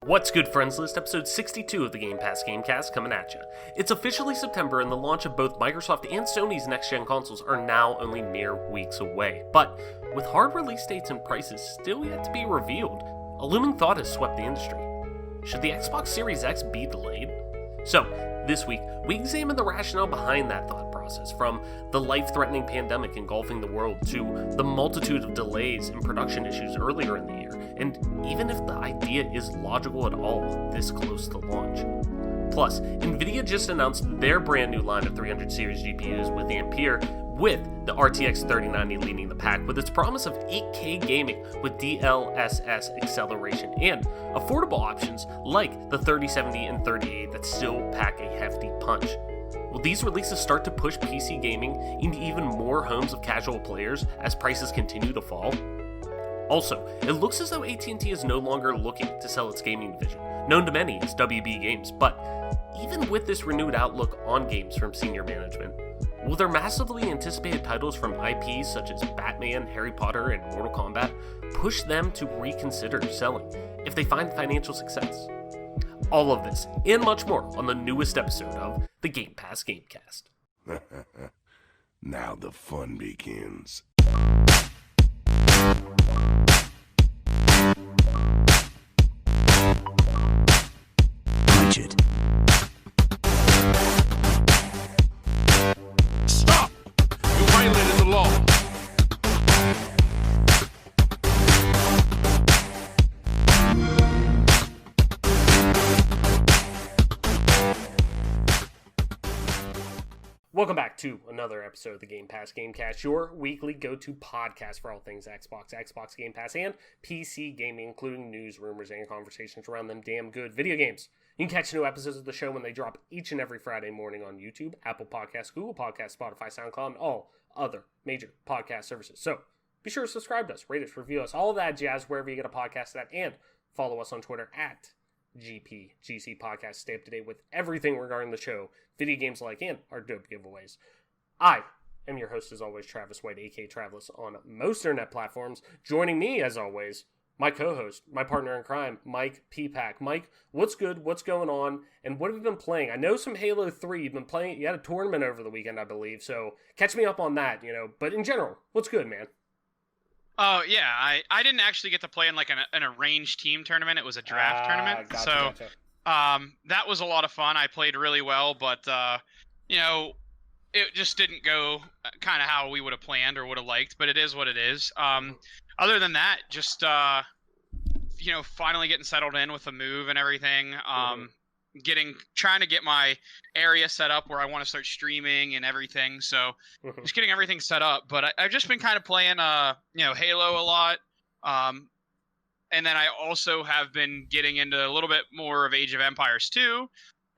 What's good, friends list? Episode 62 of the Game Pass Gamecast coming at you. It's officially September, and the launch of both Microsoft and Sony's next-gen consoles are now only mere weeks away. But with hard release dates and prices still yet to be revealed, a looming thought has swept the industry. Should the Xbox Series X be delayed? So, this week, we examine the rationale behind that thought process, from the life-threatening pandemic engulfing the world to the multitude of delays and production issues earlier in the year, and even if the idea is logical at all this close to launch. Plus, Nvidia just announced their brand new line of 300 series GPUs with Ampere, with the RTX 3090 leading the pack with its promise of 8K gaming with DLSS acceleration and affordable options like the 3070 and 3080 that still pack a hefty punch. Will these releases start to push PC gaming into even more homes of casual players as prices continue to fall? Also, it looks as though AT&T is no longer looking to sell its gaming division, known to many as WB Games, but even with this renewed outlook on games from senior management, will their massively anticipated titles from IPs such as Batman, Harry Potter, and Mortal Kombat push them to reconsider selling if they find financial success? All of this and much more on the newest episode of the Game Pass Gamecast. Now the fun begins. Richard. Stop! You violated the law. Welcome back to another episode of the Game Pass Gamecast, your weekly go-to podcast for all things Xbox, Xbox Game Pass, and PC gaming, including news, rumors, and conversations around them damn good video games. You can catch new episodes of the show when they drop each and every Friday morning on YouTube, Apple Podcasts, Google Podcasts, Spotify, SoundCloud, and all other major podcast services. So be sure to subscribe to us, rate us, review us, all of that jazz wherever you get a podcast at, and follow us on Twitter at GPGC Podcast. Stay up to date with everything regarding the show, video games like, and our dope giveaways. I am your host, as always, Travis White, aka Travis, on most internet platforms. Joining me, as always, my co-host, my partner in crime, Mike P-Pack. Mike, what's good? What's going on? And what have you been playing? I know some Halo 3. You've been playing. You had a tournament over the weekend, I believe. So catch me up on that, But in general, what's good, man? Oh, yeah. I didn't actually get to play in like an arranged team tournament. It was a draft tournament. Gotcha. That was a lot of fun. I played really well, but, it just didn't go kind of how we would have planned or would have liked, but it is what it is. Other than that, just, finally getting settled in with the move and everything. Trying to get my area set up where I want to start streaming and everything. So just getting everything set up. But I've just been kind of playing, Halo a lot. And then I also have been getting into a little bit more of Age of Empires 2.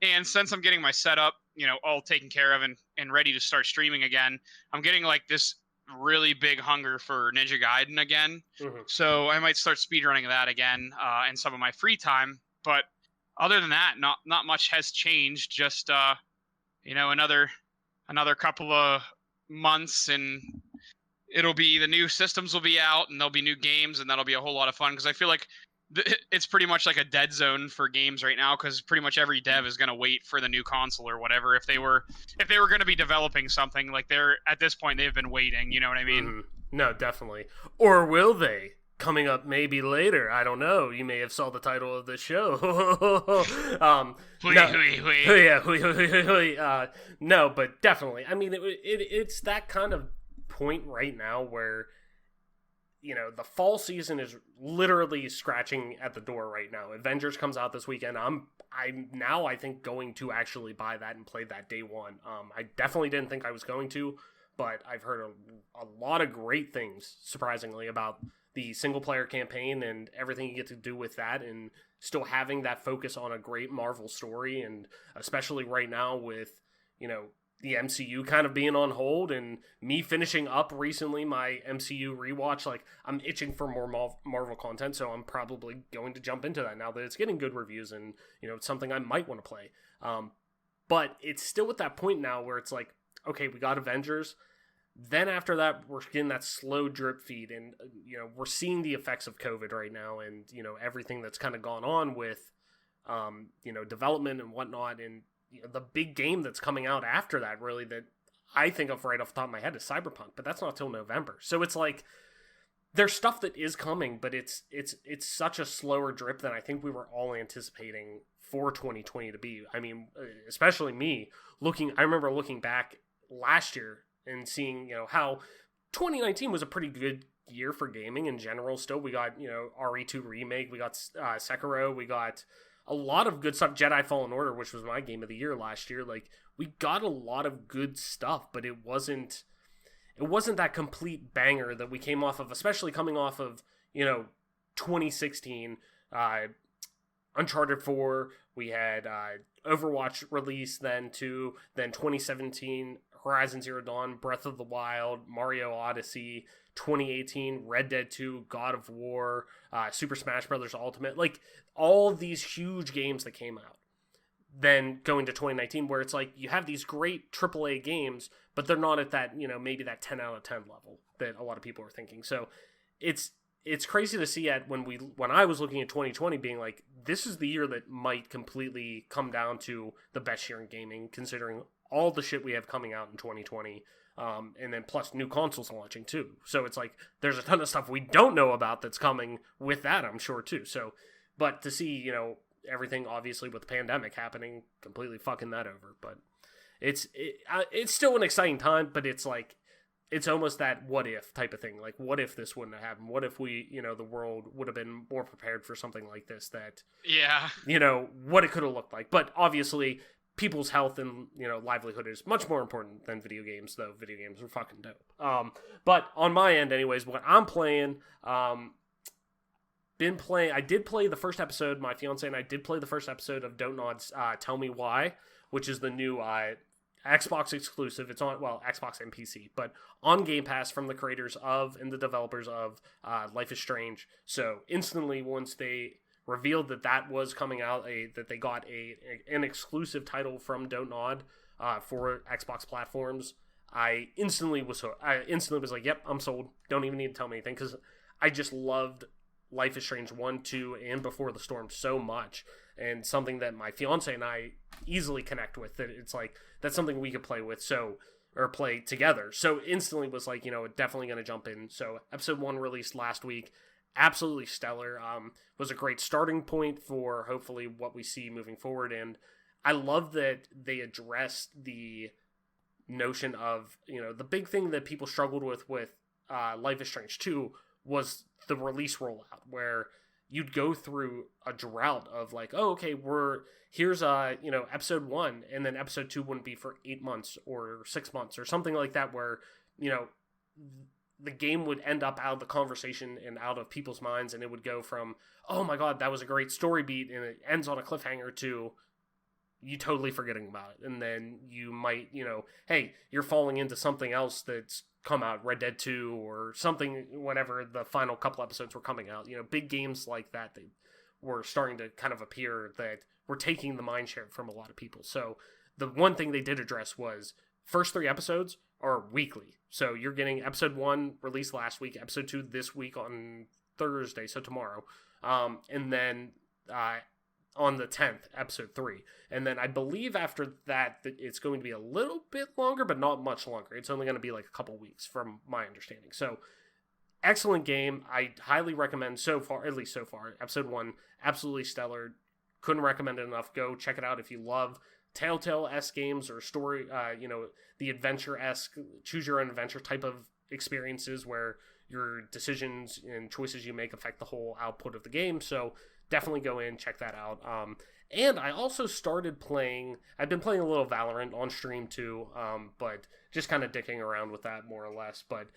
And since I'm getting my setup, all taken care of and ready to start streaming again, I'm getting like this really big hunger for Ninja Gaiden again. So I might start speedrunning that again in some of my free time. But other than that, not much has changed. Just another couple of months, and it'll be the new systems will be out, and there'll be new games, and that'll be a whole lot of fun. Because I feel like it's pretty much like a dead zone for games right now. Because pretty much every dev is going to wait for the new console or whatever. If they were going to be developing something, like they're at this point they've been waiting. You know what I mean? No, definitely. Or will they? Coming up maybe later, I don't know. You may have saw the title of the show. No, but definitely. I mean, it's that kind of point right now where, the fall season is literally scratching at the door right now. Avengers comes out this weekend. I'm now, I think, going to actually buy that and play that day one. I definitely didn't think I was going to, but I've heard a lot of great things, surprisingly, about the single-player campaign and everything you get to do with that, and still having that focus on a great Marvel story, and especially right now with, the MCU kind of being on hold, and me finishing up recently my MCU rewatch. Like, I'm itching for more Marvel content, so I'm probably going to jump into that now that it's getting good reviews, and, it's something I might want to play. But it's still at that point now where it's like, okay, we got Avengers. Then after that, we're getting that slow drip feed, and we're seeing the effects of COVID right now, and everything that's kind of gone on with development and whatnot, and the big game that's coming out after that, really, that I think of right off the top of my head is Cyberpunk, but that's not till November. So it's like there's stuff that is coming, but it's such a slower drip than I think we were all anticipating for 2020 to be. I mean, especially me I remember looking back last year and seeing, how 2019 was a pretty good year for gaming in general. Still, we got, RE2 Remake, we got Sekiro, we got a lot of good stuff. Jedi Fallen Order, which was my game of the year last year. Like, we got a lot of good stuff, but it wasn't that complete banger that we came off of, especially coming off of, 2016, Uncharted 4, we had Overwatch release then 2017, Horizon Zero Dawn, Breath of the Wild, Mario Odyssey, 2018, Red Dead 2, God of War, Super Smash Bros. Ultimate, like all these huge games that came out. Then going to 2019, where it's like you have these great AAA games, but they're not at that, maybe that 10 out of 10 level that a lot of people are thinking. So it's crazy to see when I was looking at 2020 being like, this is the year that might completely come down to the best year in gaming, considering all the shit we have coming out in 2020. And then plus new consoles launching too. So it's like, there's a ton of stuff we don't know about that's coming with that, I'm sure too. So, but to see, everything obviously with the pandemic happening, completely fucking that over. But it's still an exciting time, but it's like, it's almost that what if type of thing. Like, what if this wouldn't have happened? What if we, the world would have been more prepared for something like this that, what it could have looked like. But obviously, people's health and, livelihood is much more important than video games, though video games are fucking dope. But on my end, anyways, what I'm playing, I did play the first episode, my fiance and I did play the first episode of Don't Nod's Tell Me Why, which is the new Xbox exclusive. It's on, Xbox and PC, but on Game Pass from the creators of and the developers of Life is Strange. So instantly, once they revealed that was coming out, that they got an exclusive title from Don't Nod for Xbox platforms, I instantly was like, yep, I'm sold. Don't even need to tell me anything, because I just loved Life is Strange 1, 2, and Before the Storm so much, and something that my fiance and I easily connect with, that it's like, that's something we could play with, or play together. So instantly was like, definitely going to jump in. So episode 1 released last week. Absolutely stellar. Was a great starting point for hopefully what we see moving forward. And I love that they addressed the notion of, the big thing that people struggled with Life is Strange 2 was the release rollout, where you'd go through a drought of like, oh, okay, here's episode 1, and then episode 2 wouldn't be for 8 months or 6 months or something like that, where, the game would end up out of the conversation and out of people's minds, and it would go from, oh my god, that was a great story beat, and it ends on a cliffhanger, to you totally forgetting about it. And then you might, hey, you're falling into something else that's come out, Red Dead 2 or something, whenever the final couple episodes were coming out. Big games like that were starting to kind of appear, that were taking the mind share from a lot of people. So the one thing they did address was first 3 episodes are weekly. So you're getting episode 1 released last week, episode 2 this week on Thursday, so tomorrow. And then on the 10th, episode 3. And then I believe after that it's going to be a little bit longer, but not much longer. It's only going to be like a couple weeks from my understanding. So excellent game. I highly recommend so far, at least so far. Episode 1, absolutely stellar. Couldn't recommend it enough. Go check it out if you love Telltale-esque games or story, the adventure-esque, choose-your-own-adventure type of experiences where your decisions and choices you make affect the whole output of the game. So definitely go in, check that out. And I also started playing, I've been playing a little Valorant on stream too, but just kind of dicking around with that more or less. But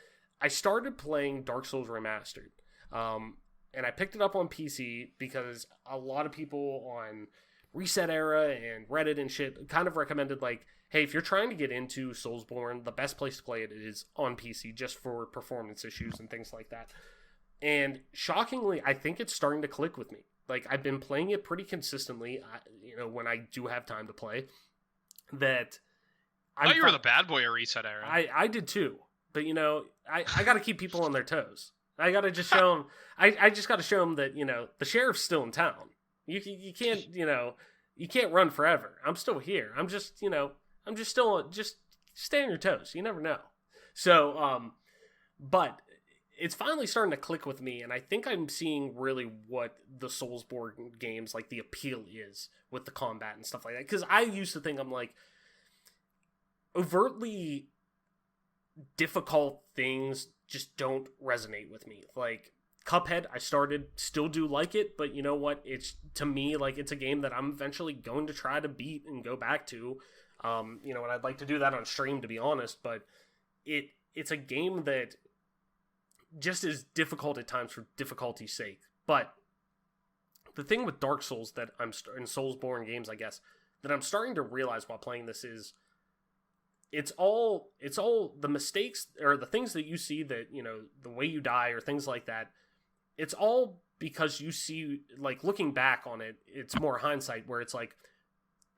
I started playing Dark Souls Remastered. And I picked it up on PC because a lot of people on Reset Era and Reddit and shit kind of recommended, like, hey, if you're trying to get into Soulsborne, the best place to play it is on PC, just for performance issues and things like that. And shockingly, I think it's starting to click with me. Like, I've been playing it pretty consistently, when I do have time to play. That I thought you were the bad boy of Reset Era. I did too. but you know, I got to keep people on their toes. I got to just show them. I just got to show them that, you know, the sheriff's still in town. You can't, you know, you can't run forever. I'm still here. I'm just, you know, I'm just still, just stay on your toes. You never know. So, but it's finally starting to click with me, and I think I'm seeing really what the Soulsborne games, like, the appeal is with the combat and stuff like that. Because I used to think I'm like, overtly difficult things just don't resonate with me. Like, Cuphead, I started, still do like it, but you know what? It's, to me, like, it's a game that I'm eventually going to try to beat and go back to. You know, and I'd like to do that on stream, to be honest, but it's a game that just is difficult at times for difficulty's sake. But the thing with Dark Souls that in Soulsborne games, I guess, that I'm starting to realize while playing this is it's all the mistakes or the things that you see that, you know, the way you die or things like that, it's all because you see, like, looking back on it, it's more hindsight where it's like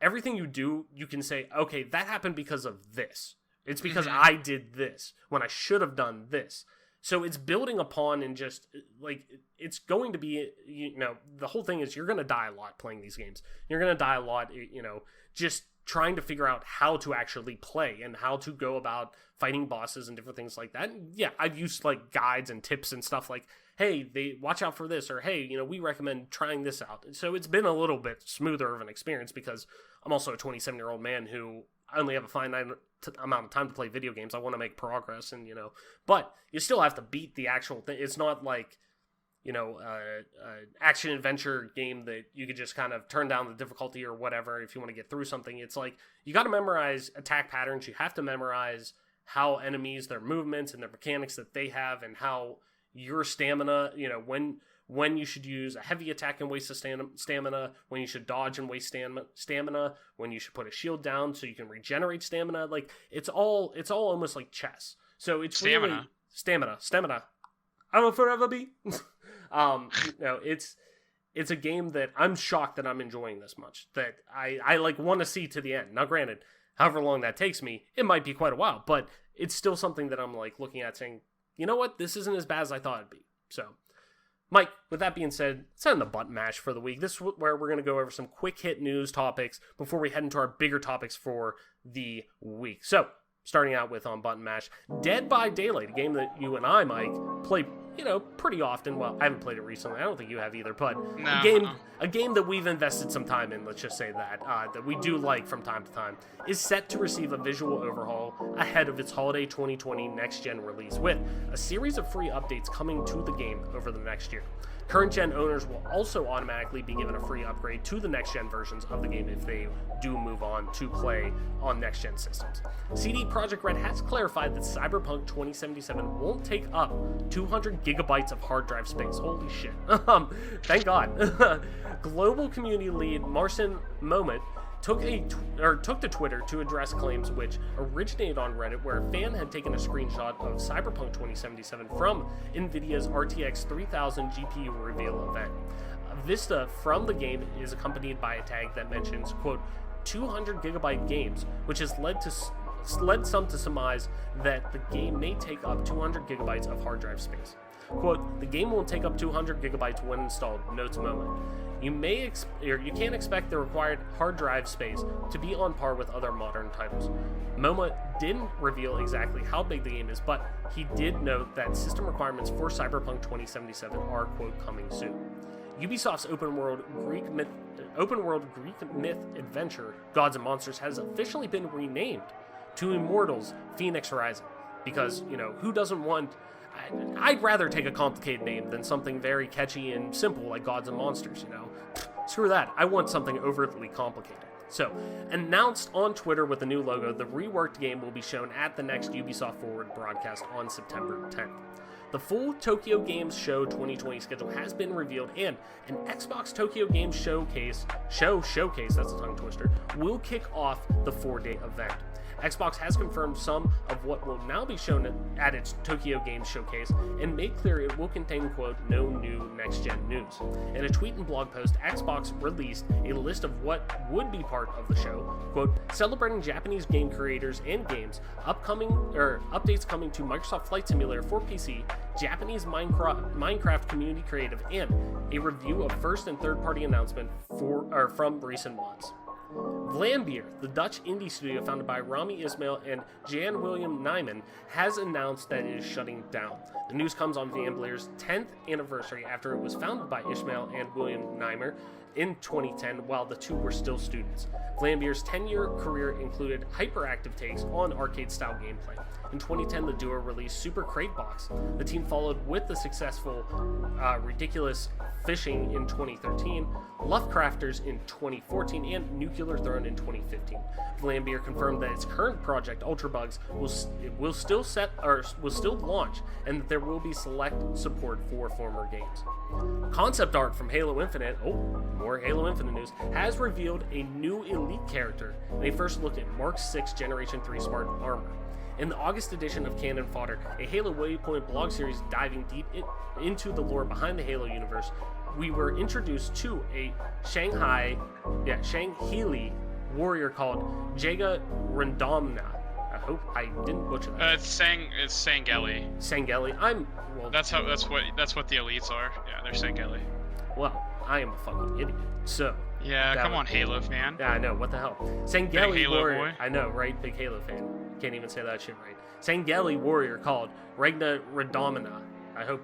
everything you do, you can say, okay, that happened because of this. It's because I did this when I should have done this. So it's building upon, and just, like, it's going to be, you know, the whole thing is you're going to die a lot playing these games. You're going to die a lot, you know, just trying to figure out how to actually play and how to go about fighting bosses and different things like that. And yeah, I've used, like, guides and tips and stuff like, hey, they watch out for this, or hey, you know, we recommend trying this out. So it's been a little bit smoother of an experience because I'm also a 27-year-old man who I only have a finite amount of time to play video games. I want to make progress, and, you know, but you still have to beat the actual thing. It's not like, you know, action adventure game that you could just kind of turn down the difficulty or whatever if you want to get through something. It's like you got to memorize attack patterns. You have to memorize how enemies, their movements and their mechanics that they have, and how your stamina, you know, when you should use a heavy attack and waste a stamina, when you should dodge and waste stamina, when you should put a shield down so you can regenerate stamina. Like, it's all almost like chess. So it's really stamina. I will forever be. You know, it's a game that I'm shocked that I'm enjoying this much, that I like want to see to the end. Now, granted, however long that takes me, it might be quite a while, but it's still something that I'm, like, looking at saying, you know what, this isn't as bad as I thought it'd be. So, Mike, with that being said, let's end the button mash for the week. This is where we're going to go over some quick hit news topics before we head into our bigger topics for the week. So, starting out with on button mash, Dead by Daylight, a game that you and I, Mike, play, you know, pretty often. Well, I haven't played it recently. I don't think you have either, but a game that we've invested some time in, let's just say that we do like from time to time, is set to receive a visual overhaul ahead of its holiday 2020 next-gen release, with a series of free updates coming to the game over the next year. Current-gen owners will also automatically be given a free upgrade to the next-gen versions of the game if they do move on to play on next-gen systems. CD Projekt Red has clarified that Cyberpunk 2077 won't take up 200 gigabytes of hard drive space. Holy shit. Thank God. Global community lead Marcin Moment took to Twitter to address claims which originated on Reddit, where a fan had taken a screenshot of Cyberpunk 2077 from NVIDIA's RTX 3000 GPU reveal event. A vista from the game is accompanied by a tag that mentions, quote, 200 gigabyte games, which has led some to surmise that the game may take up 200 gigabytes of hard drive space. Quote, the game won't take up 200 gigabytes when installed, notes Moment. You can't expect the required hard drive space to be on par with other modern titles. MoMA didn't reveal exactly how big the game is, but he did note that system requirements for Cyberpunk 2077 are, quote, coming soon. Ubisoft's open world Greek myth adventure, Gods and Monsters, has officially been renamed to Immortals Phoenix Rising. Because, you know, who doesn't want... I'd rather take a complicated name than something very catchy and simple like Gods and Monsters, you know? Screw that. I want something overtly complicated. So, announced on Twitter with the new logo, the reworked game will be shown at the next Ubisoft Forward broadcast on September 10th. The full Tokyo Games Show 2020 schedule has been revealed, and an Xbox Tokyo Games Showcase, that's a tongue twister, will kick off the 4-day event. Xbox has confirmed some of what will now be shown at its Tokyo Games Showcase and made clear it will contain, quote, no new next-gen news. In a tweet and blog post, Xbox released a list of what would be part of the show, quote, celebrating Japanese game creators and games, updates coming to Microsoft Flight Simulator for PC, Japanese Minecraft community creative, and a review of first and third-party announcement from recent months. Vlambeer, the Dutch indie studio founded by Rami Ismail and Jan William Nijman, has announced that it is shutting down. The news comes on Vlambeer's 10th anniversary after it was founded by Ismail and William Nijman in 2010 while the two were still students. Vlambeer's 10-year career included hyperactive takes on arcade-style gameplay. In 2010, the duo released Super Crate Box. The team followed with the successful Ridiculous Fishing in 2013, Lovecrafters in 2014, and Nuclear Throne in 2015. Vlambeer confirmed that its current project, Ultrabugs, will still launch, and that there will be select support for former games. Concept art from Halo Infinite, more Halo Infinite news, has revealed a new Elite character in a first look at Mark 6 Generation 3 Spartan armor. In the August edition of Cannon Fodder, a Halo Waypoint blog series diving deep into the lore behind the Halo universe, we were introduced to a Shanghai warrior called Jaga Randomna. I hope I didn't butcher that. It's Sangeli. Sangeli. That's what the elites are. Yeah, they're Sangeli. Well, I am a fucking idiot. So. Yeah, come on, Halo fan. Yeah, I know. What the hell? Sangeli Big Halo warrior. boy. I know, right? Big Halo fan. Can't even say that shit right. Sangeli warrior called Regna Redomina. I hope.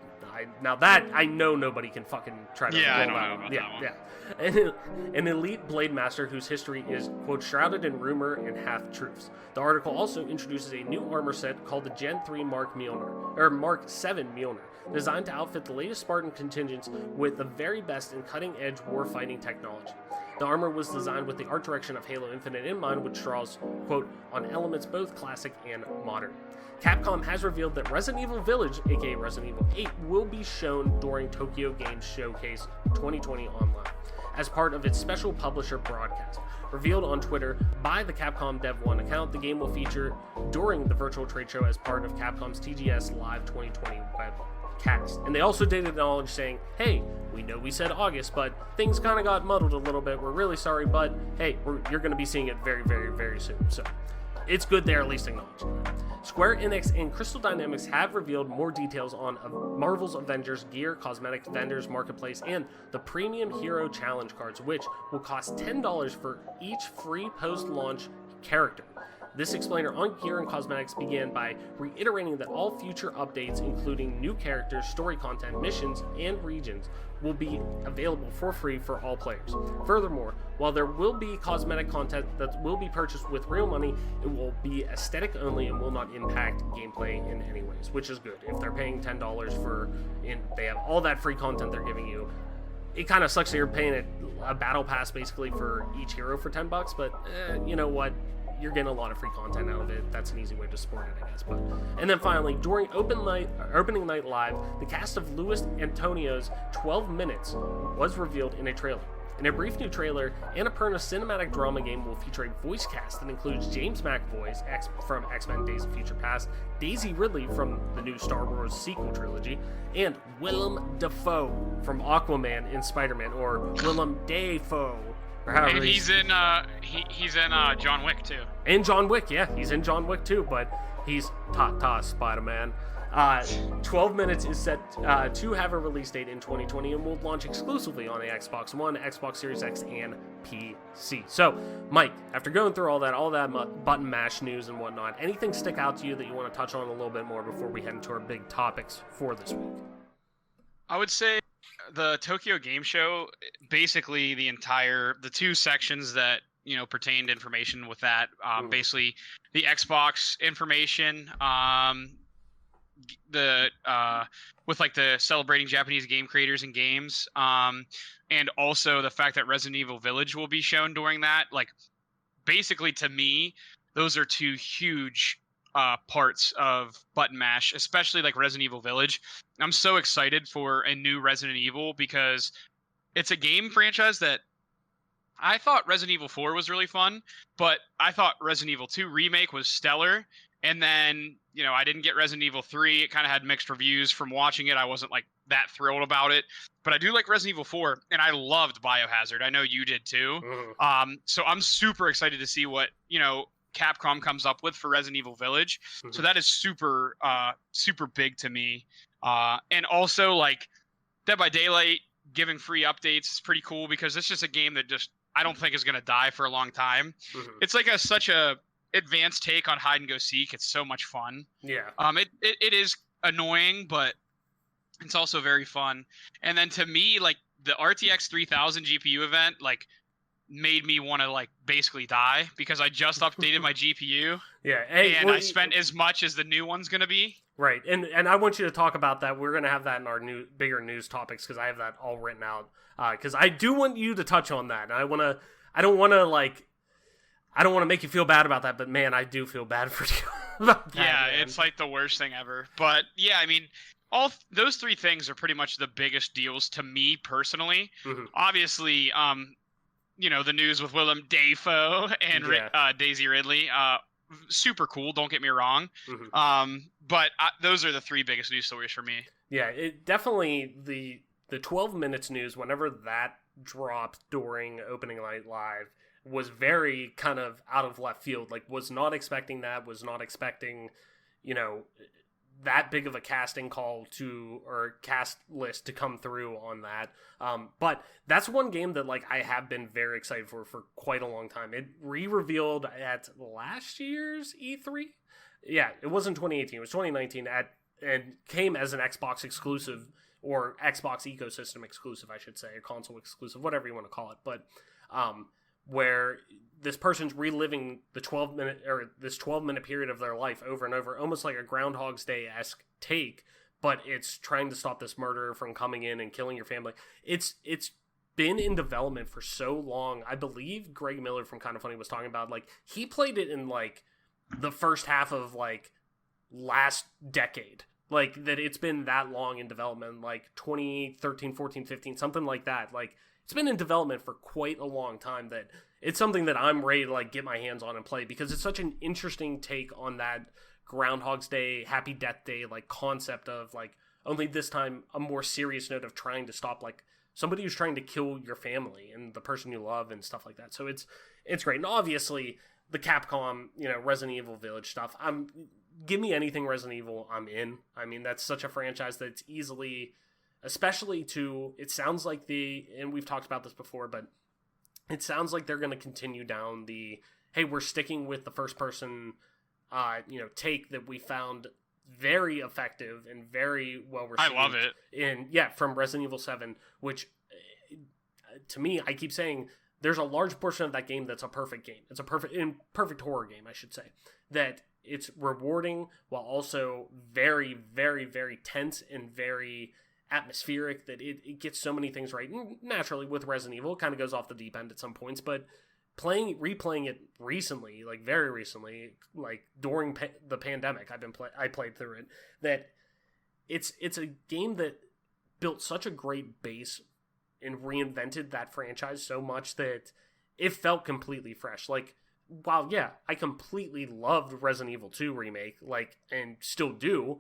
Now that I know nobody can fucking try to. Yeah, I roll don't that know one. about Yeah, that one. yeah. An elite blade master whose history is, quote, shrouded in rumor and half-truths. The article also introduces a new armor set called the Gen 3 Mark 7 Mjolnir, designed to outfit the latest Spartan contingents with the very best in cutting-edge warfighting technology. The armor was designed with the art direction of Halo Infinite in mind, which draws, quote, on elements both classic and modern. Capcom has revealed that Resident Evil Village, aka Resident Evil 8, will be shown during Tokyo Games Showcase 2020 online, as part of its special publisher broadcast. Revealed on Twitter by the Capcom Dev 1 account, the game will feature during the virtual trade show as part of Capcom's TGS Live 2020 webcast. And they also did acknowledge saying, hey, we know we said August, but things kind of got muddled a little bit. We're really sorry, but hey, you're going to be seeing it very, very, very soon. So it's good they're at least acknowledging that. Square Enix and Crystal Dynamics have revealed more details on Marvel's Avengers gear, cosmetics, vendors, marketplace, and the Premium Hero Challenge cards, which will cost $10 for each free post-launch character. This explainer on gear and cosmetics began by reiterating that all future updates, including new characters, story content, missions, and regions, will be available for free for all players. Furthermore, while there will be cosmetic content that will be purchased with real money, it will be aesthetic only and will not impact gameplay in any ways, which is good. If they're paying $10 they have all that free content they're giving you, it kind of sucks that you're paying a battle pass basically for each hero for $10, but you know what? You're getting a lot of free content out of it. That's an easy way to support it, I guess. And then finally, during opening night live, the cast of Luis Antonio's 12 Minutes was revealed in a trailer. In a brief new trailer, Annapurna's cinematic drama game will feature a voice cast that includes James McAvoy from X-Men Days of Future Past, Daisy Ridley from the new Star Wars sequel trilogy, and Willem Dafoe from Aquaman in Spider-Man, or Willem Dafoe. And he's in John Wick too. In John Wick, yeah, he's in John Wick too, but he's Spider-Man. 12 Minutes is set to have a release date in 2020 and will launch exclusively on the Xbox One, Xbox Series X, and PC. So, Mike, after going through all that button mash news and whatnot, anything stick out to you that you want to touch on a little bit more before we head into our big topics for this week? I would say the Tokyo Game Show, basically the two sections that pertained information with that, basically the Xbox information, with like the celebrating Japanese game creators and games, and also the fact that Resident Evil Village will be shown during that. Like, basically to me, those are two huge parts of button mash, especially like Resident Evil Village. I'm so excited for a new Resident Evil because it's a game franchise that I thought Resident Evil 4 was really fun, but I thought Resident Evil 2 Remake was stellar. And then, I didn't get Resident Evil 3. It kind of had mixed reviews from watching it. I wasn't like that thrilled about it, but I do like Resident Evil 4, and I loved Biohazard. I know you did too. So I'm super excited to see what, Capcom comes up with for Resident Evil Village. So that is super, super big to me. And also like Dead by Daylight giving free updates is pretty cool because it's just a game that I don't think is going to die for a long time. It's like such a advanced take on hide and go seek. It's so much fun. Yeah. It is annoying, but it's also very fun. And then to me, like the RTX 3000 GPU event, like made me want to like basically die because I just updated my GPU. Yeah. I spent as much as the new one's going to be. Right. And I want you to talk about that. We're going to have that in our bigger news topics because I have that all written out. Because I do want you to touch on that. And I don't want to make you feel bad about that, but man, I do feel bad for you about that. Yeah, man. it's like the worst thing ever. But yeah, I mean, those three things are pretty much the biggest deals to me personally. Obviously, the news with Willem Dafoe and Daisy Ridley, super cool. Don't get me wrong. But those are the three biggest news stories for me. Yeah, it definitely the 12 minutes news. Whenever that dropped during opening night live, was very kind of out of left field. Like, was not expecting that. Was not expecting, that big of a casting call or cast list to come through on that. But that's one game that like I have been very excited for quite a long time. It re-revealed at last year's E3. Yeah, it wasn't 2018. It was 2019 and came as an Xbox exclusive or Xbox ecosystem exclusive, I should say, or console exclusive, whatever you want to call it. But where this person's reliving this 12-minute period of their life over and over, almost like a Groundhog's Day-esque take, but it's trying to stop this murderer from coming in and killing your family. It's been in development for so long. I believe Greg Miller from Kinda Funny was talking about, like, he played it in, like, the first half of, like, last decade. Like, that it's been that long in development, like 2013, 14, 15, something like that. Like, it's been in development for quite a long time that it's something that I'm ready to like get my hands on and play because it's such an interesting take on that Groundhog's Day, Happy Death Day like concept of like only this time a more serious note of trying to stop like somebody who's trying to kill your family and the person you love and stuff like that. So it's great. And obviously the Capcom, Resident Evil Village stuff. Give me anything Resident Evil, I'm in. I mean, that's such a franchise that it's easily, especially it sounds like and we've talked about this before, but it sounds like they're going to continue down hey, we're sticking with the first person, take that we found very effective and very well received. I love it. From Resident Evil 7, which to me, I keep saying there's a large portion of that game that's a perfect game. It's a perfect horror game, I should say, that it's rewarding while also very, very, very tense and very atmospheric, that it gets so many things right. And naturally, with Resident Evil, it kind of goes off the deep end at some points, but replaying it recently, like very recently, like during the pandemic, I played through it, that it's a game that built such a great base and reinvented that franchise so much that it felt completely fresh. Like, while, yeah, I completely loved Resident Evil 2 Remake, like, and still do,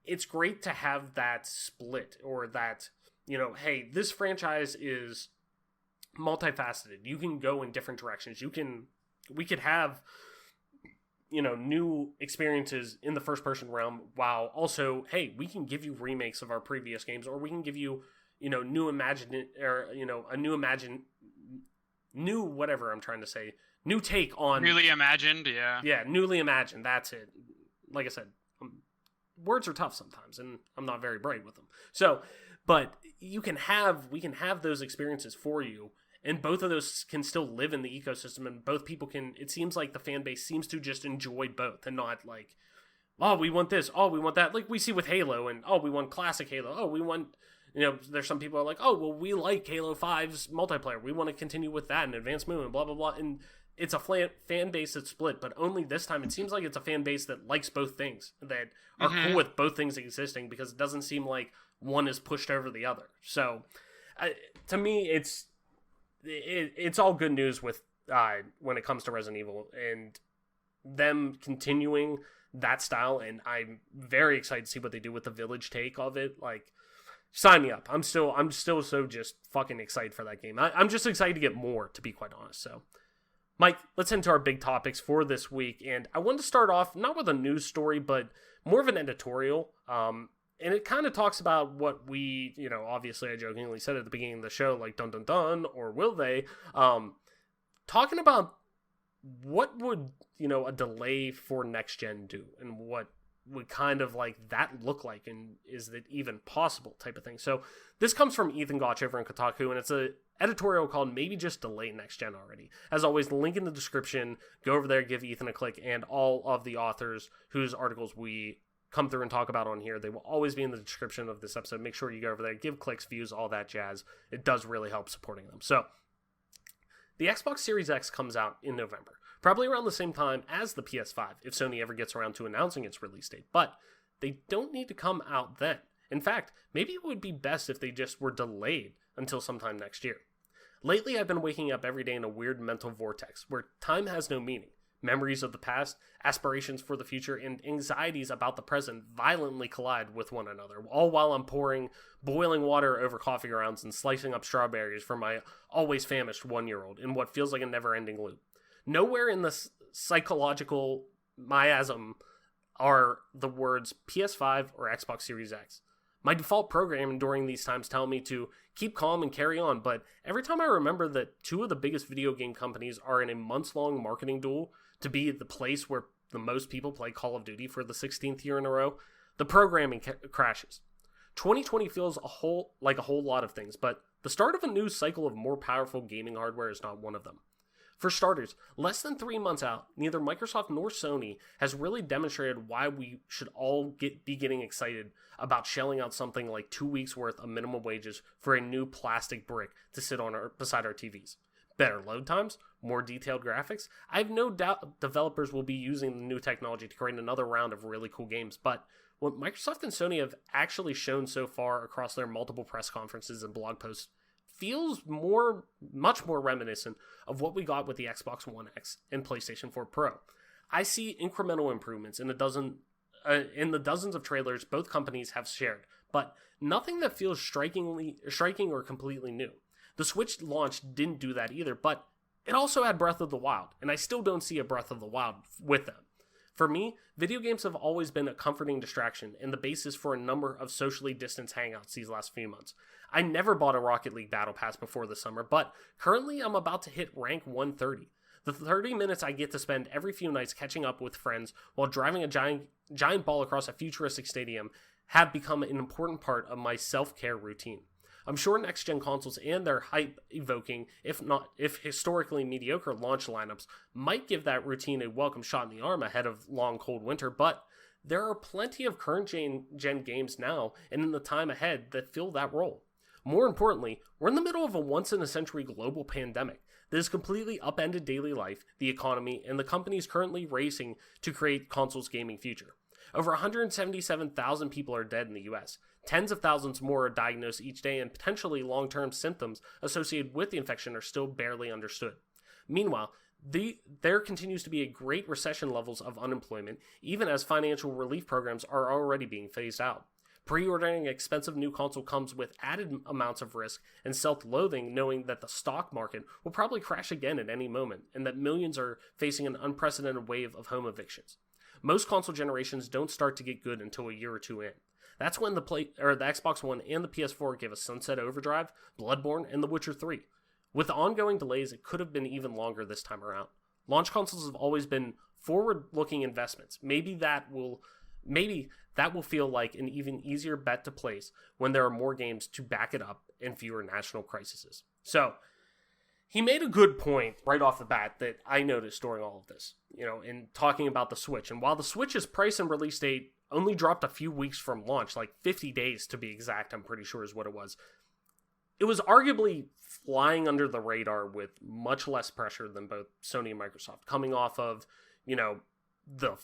it's great to have that split, or that, hey, this franchise is multifaceted. You can go in different directions. We could have, new experiences in the first person realm, while also, hey, we can give you remakes of our previous games, or we can give you, new whatever I'm trying to say, new take on... Newly imagined, yeah. Yeah, newly imagined, that's it. Like I said, words are tough sometimes, and I'm not very bright with them. So, but we can have those experiences for you, and both of those can still live in the ecosystem, and both people can... It seems like the fan base seems to just enjoy both, and not like, oh, we want this, oh, we want that. Like we see with Halo, and oh, we want classic Halo, oh, we want... there's some people who are like, oh, well, we like Halo 5's multiplayer. We want to continue with that and Advanced Moon and blah, blah, blah. And it's a fan base that's split, but only this time it seems like it's a fan base that likes both things, that are cool with both things existing, because it doesn't seem like one is pushed over the other. So, to me, it's all good news with when it comes to Resident Evil and them continuing that style, and I'm very excited to see what they do with the village take of it. Like, sign me up. I'm still so just fucking excited for that game. I'm just excited to get more, to be quite honest. So, Mike, let's into our big topics for this week, and I wanted to start off not with a news story, but more of an editorial. And it kind of talks about what we, obviously I jokingly said at the beginning of the show, like dun dun dun, or will they? Talking about what would, a delay for next gen do, and what would kind of like that look like, and is that even possible type of thing. So this comes from Ethan Gotch over in Kotaku, and it's a editorial called Maybe Just Delay Next Gen Already. As always, the link in the description. Go over there, give Ethan a click, and all of the authors whose articles we come through and talk about on here, they will always be in the description of this episode. Make sure you go over there, give clicks, views, all that jazz. It does really help supporting them. So the Xbox Series X comes out in November, probably around the same time as the PS5, if Sony ever gets around to announcing its release date. But they don't need to come out then. In fact, maybe it would be best if they just were delayed until sometime next year. Lately, I've been waking up every day in a weird mental vortex where time has no meaning. Memories of the past, aspirations for the future, and anxieties about the present violently collide with one another, all while I'm pouring boiling water over coffee grounds and slicing up strawberries for my always famished 1-year-old in what feels like a never-ending loop. Nowhere in this psychological miasm are the words PS5 or Xbox Series X. My default programming during these times tell me to keep calm and carry on, but every time I remember that two of the biggest video game companies are in a months-long marketing duel to be the place where the most people play Call of Duty for the 16th year in a row, the programming crashes. 2020 feels like a whole lot of things, but the start of a new cycle of more powerful gaming hardware is not one of them. For starters, less than 3 months out, neither Microsoft nor Sony has really demonstrated why we should all be getting excited about shelling out something like 2 weeks worth of minimum wages for a new plastic brick to sit on beside our TVs. Better load times, more detailed graphics. I have no doubt developers will be using the new technology to create another round of really cool games, but what Microsoft and Sony have actually shown so far across their multiple press conferences and blog posts feels much more reminiscent of what we got with the Xbox One X and PlayStation 4 Pro. I see incremental improvements in the dozens of trailers both companies have shared, but nothing that feels striking or completely new. The Switch launch didn't do that either, but it also had Breath of the Wild, and I still don't see a Breath of the Wild with them. For me, video games have always been a comforting distraction and the basis for a number of socially distanced hangouts these last few months. I never bought a Rocket League Battle Pass before the summer, but currently I'm about to hit rank 130. The 30 minutes I get to spend every few nights catching up with friends while driving a giant ball across a futuristic stadium have become an important part of my self-care routine. I'm sure next-gen consoles and their hype-evoking, if historically mediocre launch lineups might give that routine a welcome shot in the arm ahead of long, cold winter, but there are plenty of current-gen games now and in the time ahead that fill that role. More importantly, we're in the middle of a once-in-a-century global pandemic that has completely upended daily life, the economy, and the companies currently racing to create consoles' gaming future. Over 177,000 people are dead in the US. Tens of thousands more are diagnosed each day, and potentially long-term symptoms associated with the infection are still barely understood. Meanwhile, there continues to be a great recession levels of unemployment, even as financial relief programs are already being phased out. Pre-ordering an expensive new console comes with added amounts of risk and self-loathing, knowing that the stock market will probably crash again at any moment, and that millions are facing an unprecedented wave of home evictions. Most console generations don't start to get good until a year or two in. That's when the Xbox One and the PS4 give us Sunset Overdrive, Bloodborne, and The Witcher 3. With the ongoing delays, it could have been even longer this time around. Launch consoles have always been forward-looking investments. Maybe that will feel like an even easier bet to place when there are more games to back it up and fewer national crises. So, he made a good point right off the bat that I noticed during all of this, in talking about the Switch. And while the Switch's price and release date only dropped a few weeks from launch, like 50 days to be exact, I'm pretty sure is what it was arguably flying under the radar with much less pressure than both Sony and Microsoft, coming off of, the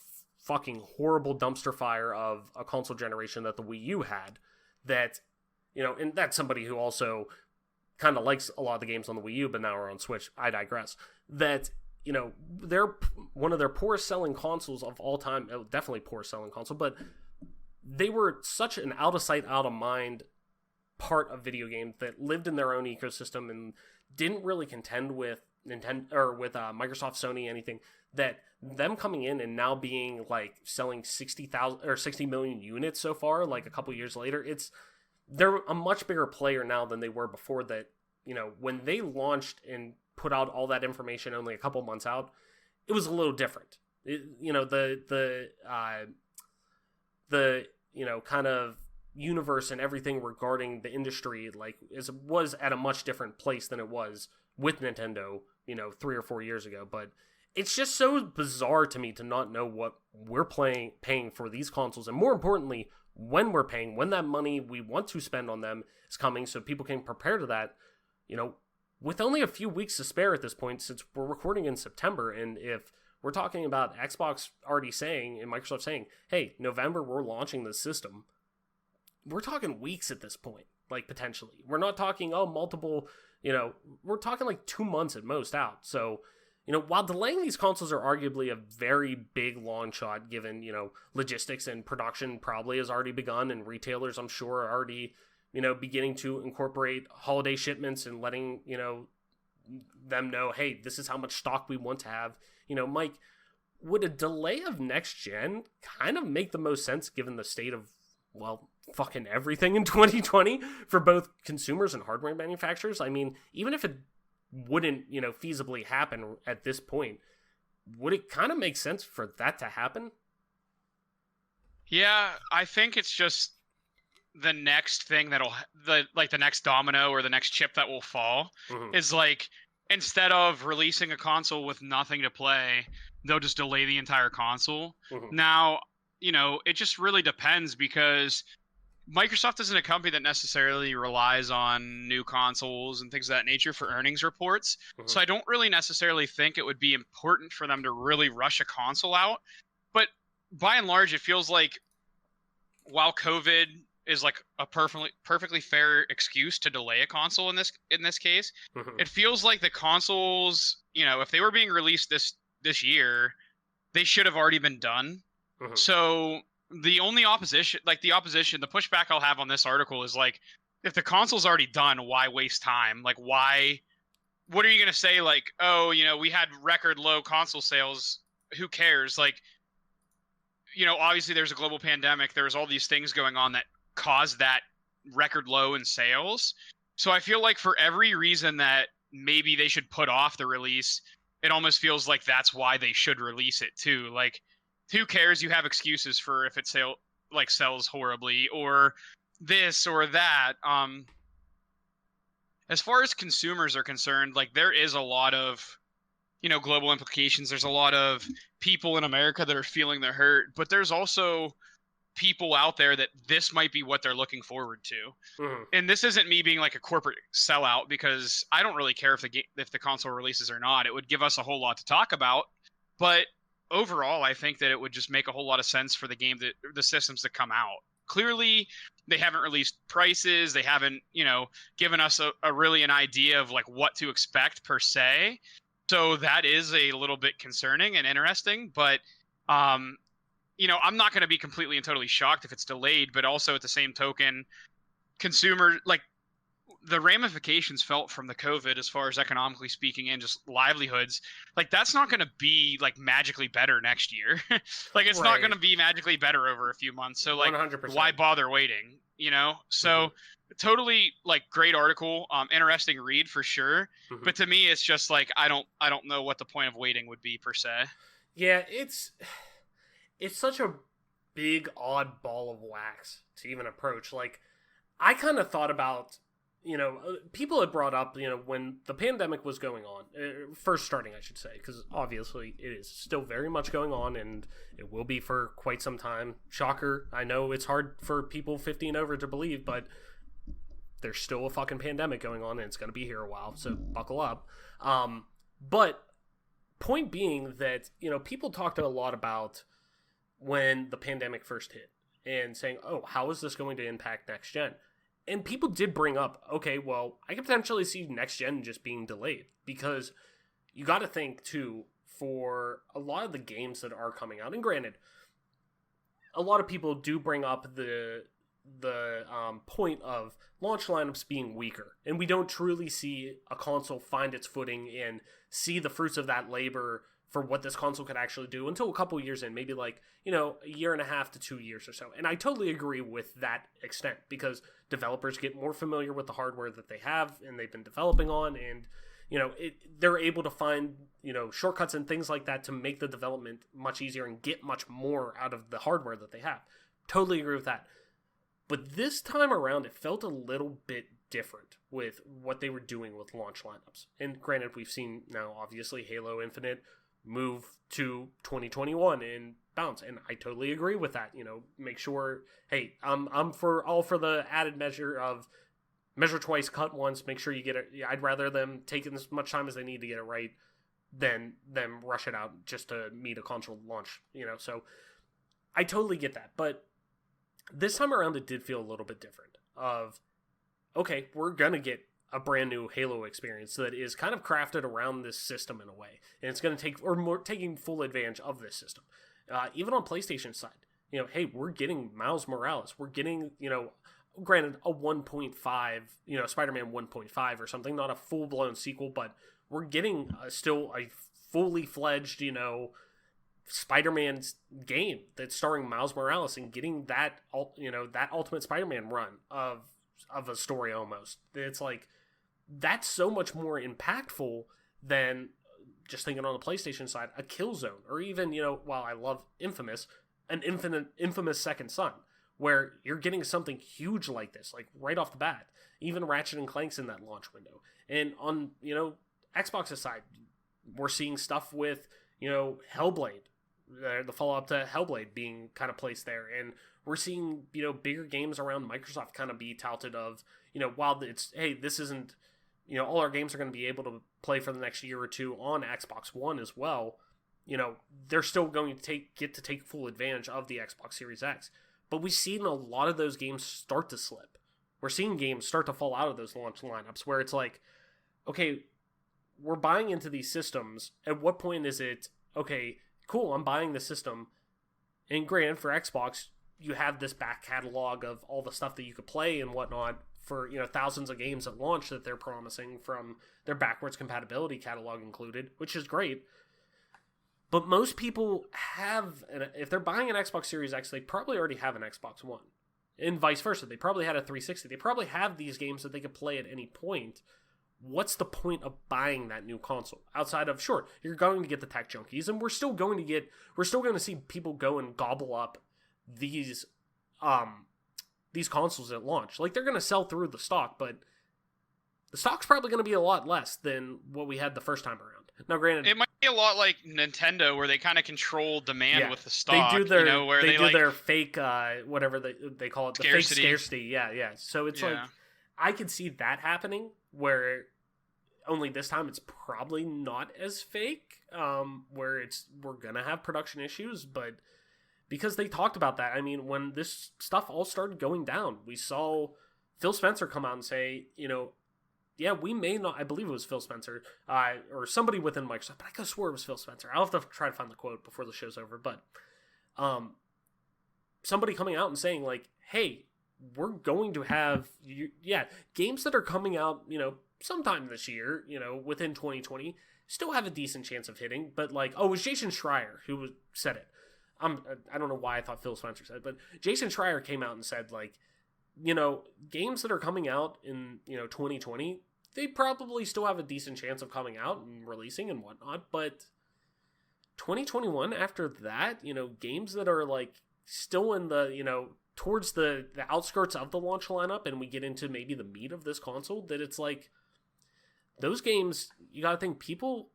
fucking horrible dumpster fire of a console generation that the Wii U had, that, and that's somebody who also kind of likes a lot of the games on the Wii U, but now are on Switch. I digress. That, you know, they're one of their poorest selling consoles of all time. Definitely poorest selling console, but they were such an out of sight, out of mind part of video games that lived in their own ecosystem and didn't really contend with Nintendo or with Microsoft, Sony, anything. That them coming in and now being like selling 60,000 or 60 million units so far, like a couple years later, they're a much bigger player now than they were before. That, you know, when they launched and put out all that information only a couple months out, it was a little different. You know, the you know, kind of universe and everything regarding the industry was at a much different place than it was with Nintendo, you know, 3 or 4 years ago. But it's just so bizarre to me to not know what we're paying for these consoles, and more importantly, when we're paying, when that money we want to spend on them is coming, so people can prepare to that. You know, with only a few weeks to spare at this point, since we're recording in September, and if we're talking about Xbox already saying and Microsoft saying, hey, November we're launching this system, we're talking weeks at this point, like potentially. We're not talking, multiple, you know, we're talking like 2 months at most out. So, you know, while delaying these consoles are arguably a very big long shot, given, you know, logistics and production probably has already begun, and retailers, I'm sure, are already, you know, beginning to incorporate holiday shipments and letting, you know, them know, hey, this is how much stock we want to have. You know, Mike, would a delay of next gen kind of make the most sense given the state of, well, fucking everything in 2020 for both consumers and hardware manufacturers? I mean, even if it wouldn't, you know, feasibly happen at this point, would it kind of make sense for that to happen? Yeah, I think it's just the next thing the next domino or the next chip that will fall is like, instead of releasing a console with nothing to play, they'll just delay the entire console. Now, you know, it just really depends, because Microsoft isn't a company that necessarily relies on new consoles and things of that nature for earnings reports. So I don't really necessarily think it would be important for them to really rush a console out. But by and large, it feels like while COVID is like a perfectly fair excuse to delay a console in this case, it feels like the consoles, you know, if they were being released this year, they should have already been done. So the pushback I'll have on this article is like, if the console's already done, why waste time? Like, what are you going to say? Like, oh, you know, we had record low console sales. Who cares? Like, you know, obviously there's a global pandemic. There's all these things going on that caused that record low in sales. So I feel like for every reason that maybe they should put off the release, it almost feels like that's why they should release it too. Like, who cares? You have excuses for if it sells horribly or this or that. As far as consumers are concerned, like, there is a lot of, you know, global implications. There's a lot of people in America that are feeling the hurt, but there's also people out there that this might be what they're looking forward to. And this isn't me being like a corporate sellout, because I don't really care if the console releases or not. It would give us a whole lot to talk about, but overall, I think that it would just make a whole lot of sense for the systems that come out. Clearly, they haven't released prices. They haven't, you know, given us a really an idea of like what to expect per se. So that is a little bit concerning and interesting. But, you know, I'm not going to be completely and totally shocked if it's delayed. But also at the same token, the ramifications felt from the COVID, as far as economically speaking and just livelihoods, like, that's not going to be like magically better next year. Like, it's not going to be magically better over a few months. So like, 100%. Why bother waiting, you know? So totally, like, great article, interesting read for sure. But to me, it's just like, I don't know what the point of waiting would be per se. Yeah, it's such a big odd ball of wax to even approach. Like, I kind of thought about, you know, people had brought up, you know, when the pandemic was going on, first starting, I should say, because obviously it is still very much going on, and it will be for quite some time. Shocker. I know it's hard for people 50 and over to believe, but there's still a fucking pandemic going on, and it's going to be here a while, so buckle up. But point being that, you know, people talked a lot about when the pandemic first hit and saying, oh, how is this going to impact next gen? And people did bring up, okay, well, I could potentially see next gen just being delayed, because you got to think too, for a lot of the games that are coming out, and granted, a lot of people do bring up the point of launch lineups being weaker, and we don't truly see a console find its footing and see the fruits of that labor for what this console could actually do until a couple years in, maybe like, a year and a half to 2 years or so. And I totally agree with that extent, because developers get more familiar with the hardware that they have and they've been developing on, and they're able to find shortcuts and things like that to make the development much easier and get much more out of the hardware that they have. Totally agree with that. But this time around, it felt a little bit different with what they were doing with launch lineups. And granted, we've seen now, obviously, Halo Infinite move to 2021 and bounce, and I totally agree with that. Make sure, hey, I'm for the added measure of measure twice, cut once. Make sure you get it. I'd rather them take as much time as they need to get it right than them rush it out just to meet a console launch. So I totally get that, but this time around, it did feel a little bit different. Of, okay, we're gonna get a brand new Halo experience that is kind of crafted around this system in a way, and it's going to take, or more, taking full advantage of this system. Even on PlayStation side, hey, we're getting Miles Morales, we're getting, granted a 1.5, Spider-Man 1.5 or something, not a full-blown sequel, but we're getting still a fully fledged, Spider-Man's game that's starring Miles Morales, and getting that, that Ultimate Spider-Man run of a story almost. It's like, that's so much more impactful than, just thinking on the PlayStation side, a Killzone, or even, while I love Infamous, an infamous Second Son, where you're getting something huge like this, like right off the bat. Even Ratchet and Clank's in that launch window. And on, Xbox's side, we're seeing stuff with, Hellblade, the follow-up to Hellblade being kind of placed there, and we're seeing, bigger games around Microsoft kind of be touted of, while it's, hey, this isn't, all our games are going to be able to play for the next year or two on Xbox One as well, they're still going to get to take full advantage of the Xbox Series X. But we've seen a lot of those games start to slip. We're seeing games start to fall out of those launch lineups where it's like, okay, we're buying into these systems. At what point is it, okay, cool, I'm buying the system. And granted, for Xbox, you have this back catalog of all the stuff that you could play and whatnot for, thousands of games at launch that they're promising, from their backwards compatibility catalog included, which is great. But most people have, if they're buying an Xbox Series X, they probably already have an Xbox One. And vice versa. They probably had a 360. They probably have these games that they could play at any point. What's the point of buying that new console? Outside of, sure, you're going to get the tech junkies, and we're still going to see people go and gobble up these consoles at launch. Like, they're going to sell through the stock, but the stock's probably going to be a lot less than what we had the first time around. Now, granted, it might be a lot like Nintendo, where they kind of control demand with the stock. They do their, where they do their fake, whatever they call it, scarcity. The fake scarcity. Yeah. So it's like, I could see that happening, where only this time it's probably not as fake, where we're gonna have production issues, but because they talked about that. I mean, when this stuff all started going down, we saw Phil Spencer come out and say, yeah, we may not, I believe it was Phil Spencer, or somebody within Microsoft, but I could have swore it was Phil Spencer. I'll have to try to find the quote before the show's over, but somebody coming out and saying, like, hey, we're going to have, games that are coming out, sometime this year, within 2020, still have a decent chance of hitting, but like, it was Jason Schreier who said it. I don't know why I thought Phil Spencer said it, but Jason Schreier came out and said, like, games that are coming out in, 2020, they probably still have a decent chance of coming out and releasing and whatnot, but 2021 after that, games that are like still in the, towards the outskirts of the launch lineup, and we get into maybe the meat of this console, that it's like, those games, you gotta think, people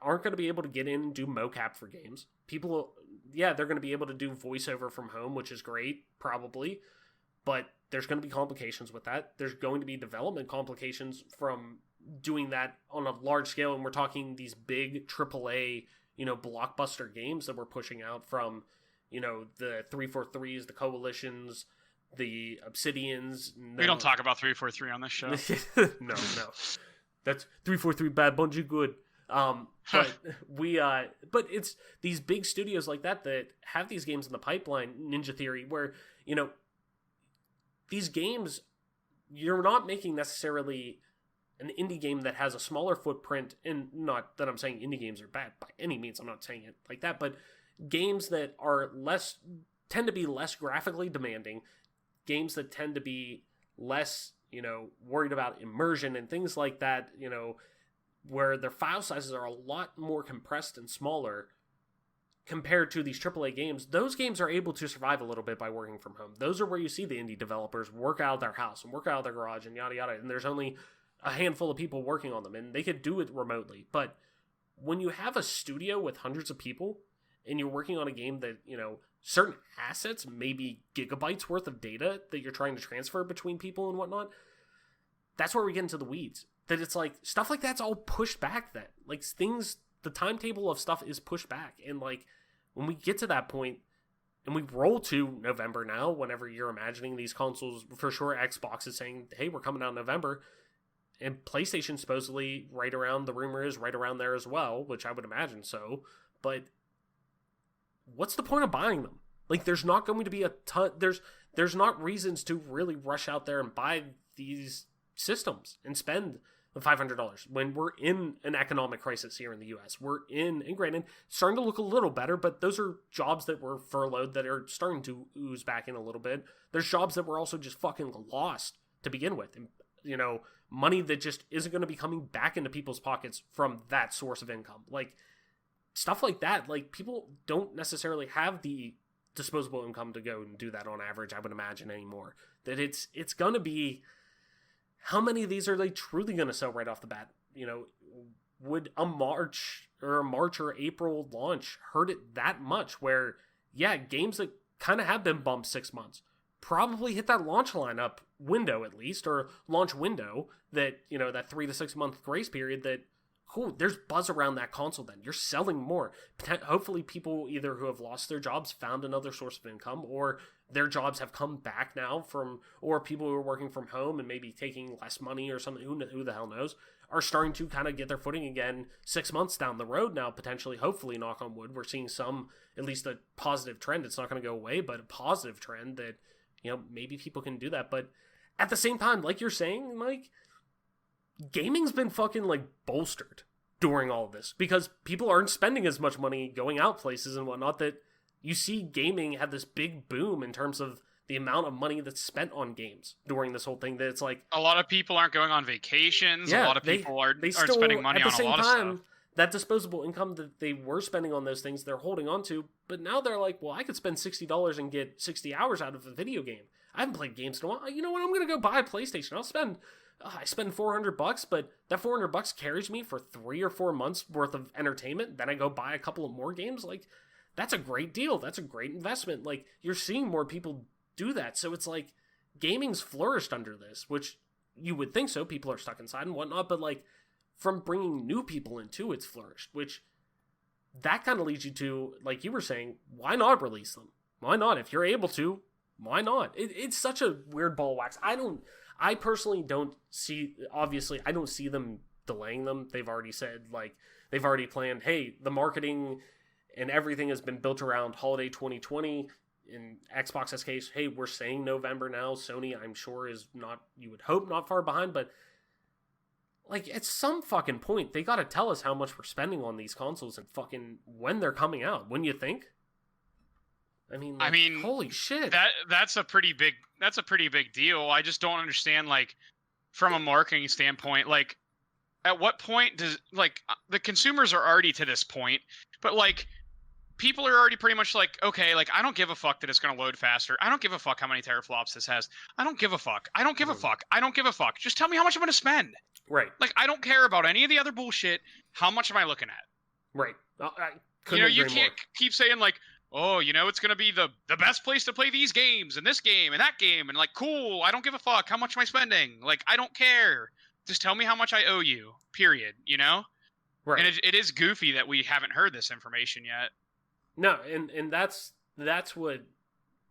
aren't going to be able to get in and do mocap for games. People, they're going to be able to do voiceover from home, which is great, probably, but there's going to be complications with that. There's going to be development complications from doing that on a large scale, and we're talking these big AAA, blockbuster games that we're pushing out from, the 343s, the Coalitions, the Obsidians. No. We don't talk about 343 on this show. No. That's 343 bad, Bungie good. But it's these big studios like that have these games in the pipeline, Ninja Theory, where, these games, you're not making necessarily an indie game that has a smaller footprint, and not that I'm saying indie games are bad by any means, I'm not saying it like that, but games that are tend to be less graphically demanding, games that tend to be less, worried about immersion and things like that, where their file sizes are a lot more compressed and smaller compared to these AAA games. Those games are able to survive a little bit by working from home. Those are where you see the indie developers work out of their house and work out of their garage and yada yada, and there's only a handful of people working on them, and they could do it remotely. But when you have a studio with hundreds of people and you're working on a game that, certain assets, maybe gigabytes worth of data that you're trying to transfer between people and whatnot, that's where we get into the weeds. That it's like, stuff like that's all pushed back then. Like, the timetable of stuff is pushed back. And, like, when we get to that point, and we roll to November now, whenever you're imagining these consoles, for sure Xbox is saying, hey, we're coming out in November. And PlayStation supposedly the rumor is right around there as well, which I would imagine so. But what's the point of buying them? Like, there's not going to be a ton, there's not reasons to really rush out there and buy these systems and spend the $500 when we're in an economic crisis here in the US. And granted, starting to look a little better, but those are jobs that were furloughed that are starting to ooze back in a little bit. There's jobs that were also just fucking lost to begin with. And, money that just isn't going to be coming back into people's pockets from that source of income. Like, stuff like that, like, people don't necessarily have the disposable income to go and do that on average, I would imagine, anymore. That it's going to be, how many of these are they truly going to sell right off the bat? Would a March or April launch hurt it that much? Where, yeah, games that kind of have been bumped 6 months probably hit that launch lineup window at least, or launch window that, that 3 to 6 month grace period that, cool, there's buzz around that console then. You're selling more. Hopefully people either who have lost their jobs found another source of income, or their jobs have come back now or people who are working from home and maybe taking less money or something, who the hell knows, are starting to kind of get their footing again 6 months down the road now, potentially, hopefully, knock on wood. We're seeing at least a positive trend. It's not going to go away, but a positive trend that, maybe people can do that. But at the same time, like you're saying, Mike, gaming's been fucking, like, bolstered during all of this because people aren't spending as much money going out places and whatnot, that you see gaming have this big boom in terms of the amount of money that's spent on games during this whole thing, that it's like, a lot of people aren't going on vacations. Yeah, a lot of people aren't spending money on a lot of stuff. That disposable income that they were spending on those things, they're holding on to, but now they're like, well, I could spend $60 and get 60 hours out of a video game. I haven't played games in a while. You know what? I'm going to go buy a PlayStation. I spend $400, but that $400 carries me for 3 or 4 months worth of entertainment. Then I go buy a couple of more games. Like, that's a great deal. That's a great investment. Like, you're seeing more people do that. So it's like, gaming's flourished under this, which you would think so. People are stuck inside and whatnot, but, like, from bringing new people into, it's flourished, which that kind of leads you to, like you were saying, why not release them? Why not? If you're able to, why not? It's such a weird ball of wax. I personally don't see, obviously, I don't see them delaying them. They've already said, like, they've already planned, hey, the marketing and everything has been built around holiday 2020. In Xbox's case, hey, we're saying November now. Sony, I'm sure, is not, you would hope, not far behind, but, like, at some fucking point, they gotta tell us how much we're spending on these consoles and fucking when they're coming out. Wouldn't you think? I mean, holy shit. That's a pretty big deal. I just don't understand, like, from a marketing standpoint, like, at what point does, like, the consumers are already to this point, but, like, people are already pretty much like, okay, like, I don't give a fuck that it's going to load faster. I don't give a fuck how many teraflops this has. I don't give a fuck. I don't give a fuck. I don't give a fuck. Just tell me how much I'm going to spend. Right. Like, I don't care about any of the other bullshit. How much am I looking at? Right. You can't keep saying, like, oh, it's going to be the best place to play these games and this game and that game. And, like, cool, I don't give a fuck. How much am I spending? Like, I don't care. Just tell me how much I owe you, period, Right. And it is goofy that we haven't heard this information yet. No, and that's what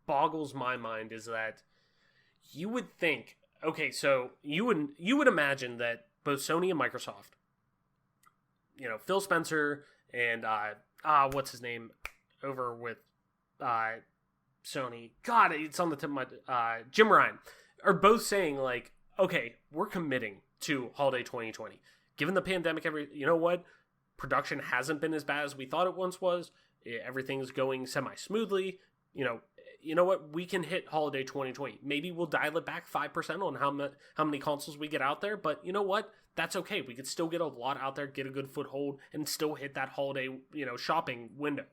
boggles my mind, is that you would think, okay, so you would imagine that both Sony and Microsoft, Phil Spencer and what's his name over with Sony, God, it's on the tip of my Jim Ryan, are both saying like, okay, we're committing to holiday 2020. Given the pandemic, you know what? Production hasn't been as bad as we thought it once was. Everything's going semi-smoothly. You know what? We can hit holiday 2020. Maybe we'll dial it back 5% on how many consoles we get out there. But you know what? That's okay. We could still get a lot out there, get a good foothold, and still hit that holiday, shopping window.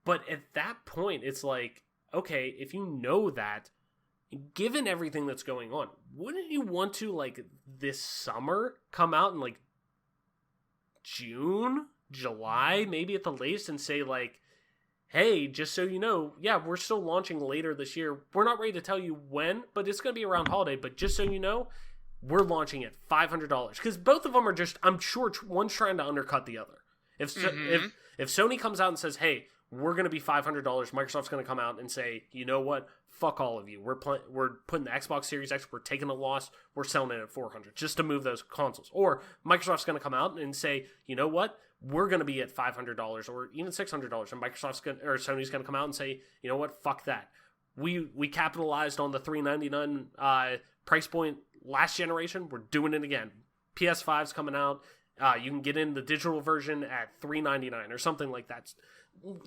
But at that point, it's like, okay, if you know that, given everything that's going on, wouldn't you want to, like, this summer come out in, like, June, July, maybe at the latest, and say, like, hey, just so you know, yeah, we're still launching later this year. We're not ready to tell you when, but it's going to be around holiday. But just so you know, we're launching at $500. Because both of them are just, I'm sure one's trying to undercut the other. If Sony comes out and says, hey, we're going to be $500, Microsoft's going to come out and say, you know what? Fuck all of you. We're putting the Xbox Series X, we're taking a loss, we're selling it at $400 just to move those consoles. Or Microsoft's going to come out and say, you know what? We're going to be at $500 or even $600, and Sony's going to come out and say, you know what? Fuck that. We capitalized on the $399 price point last generation. We're doing it again. PS5's coming out. You can get in the digital version at $399 or something like that.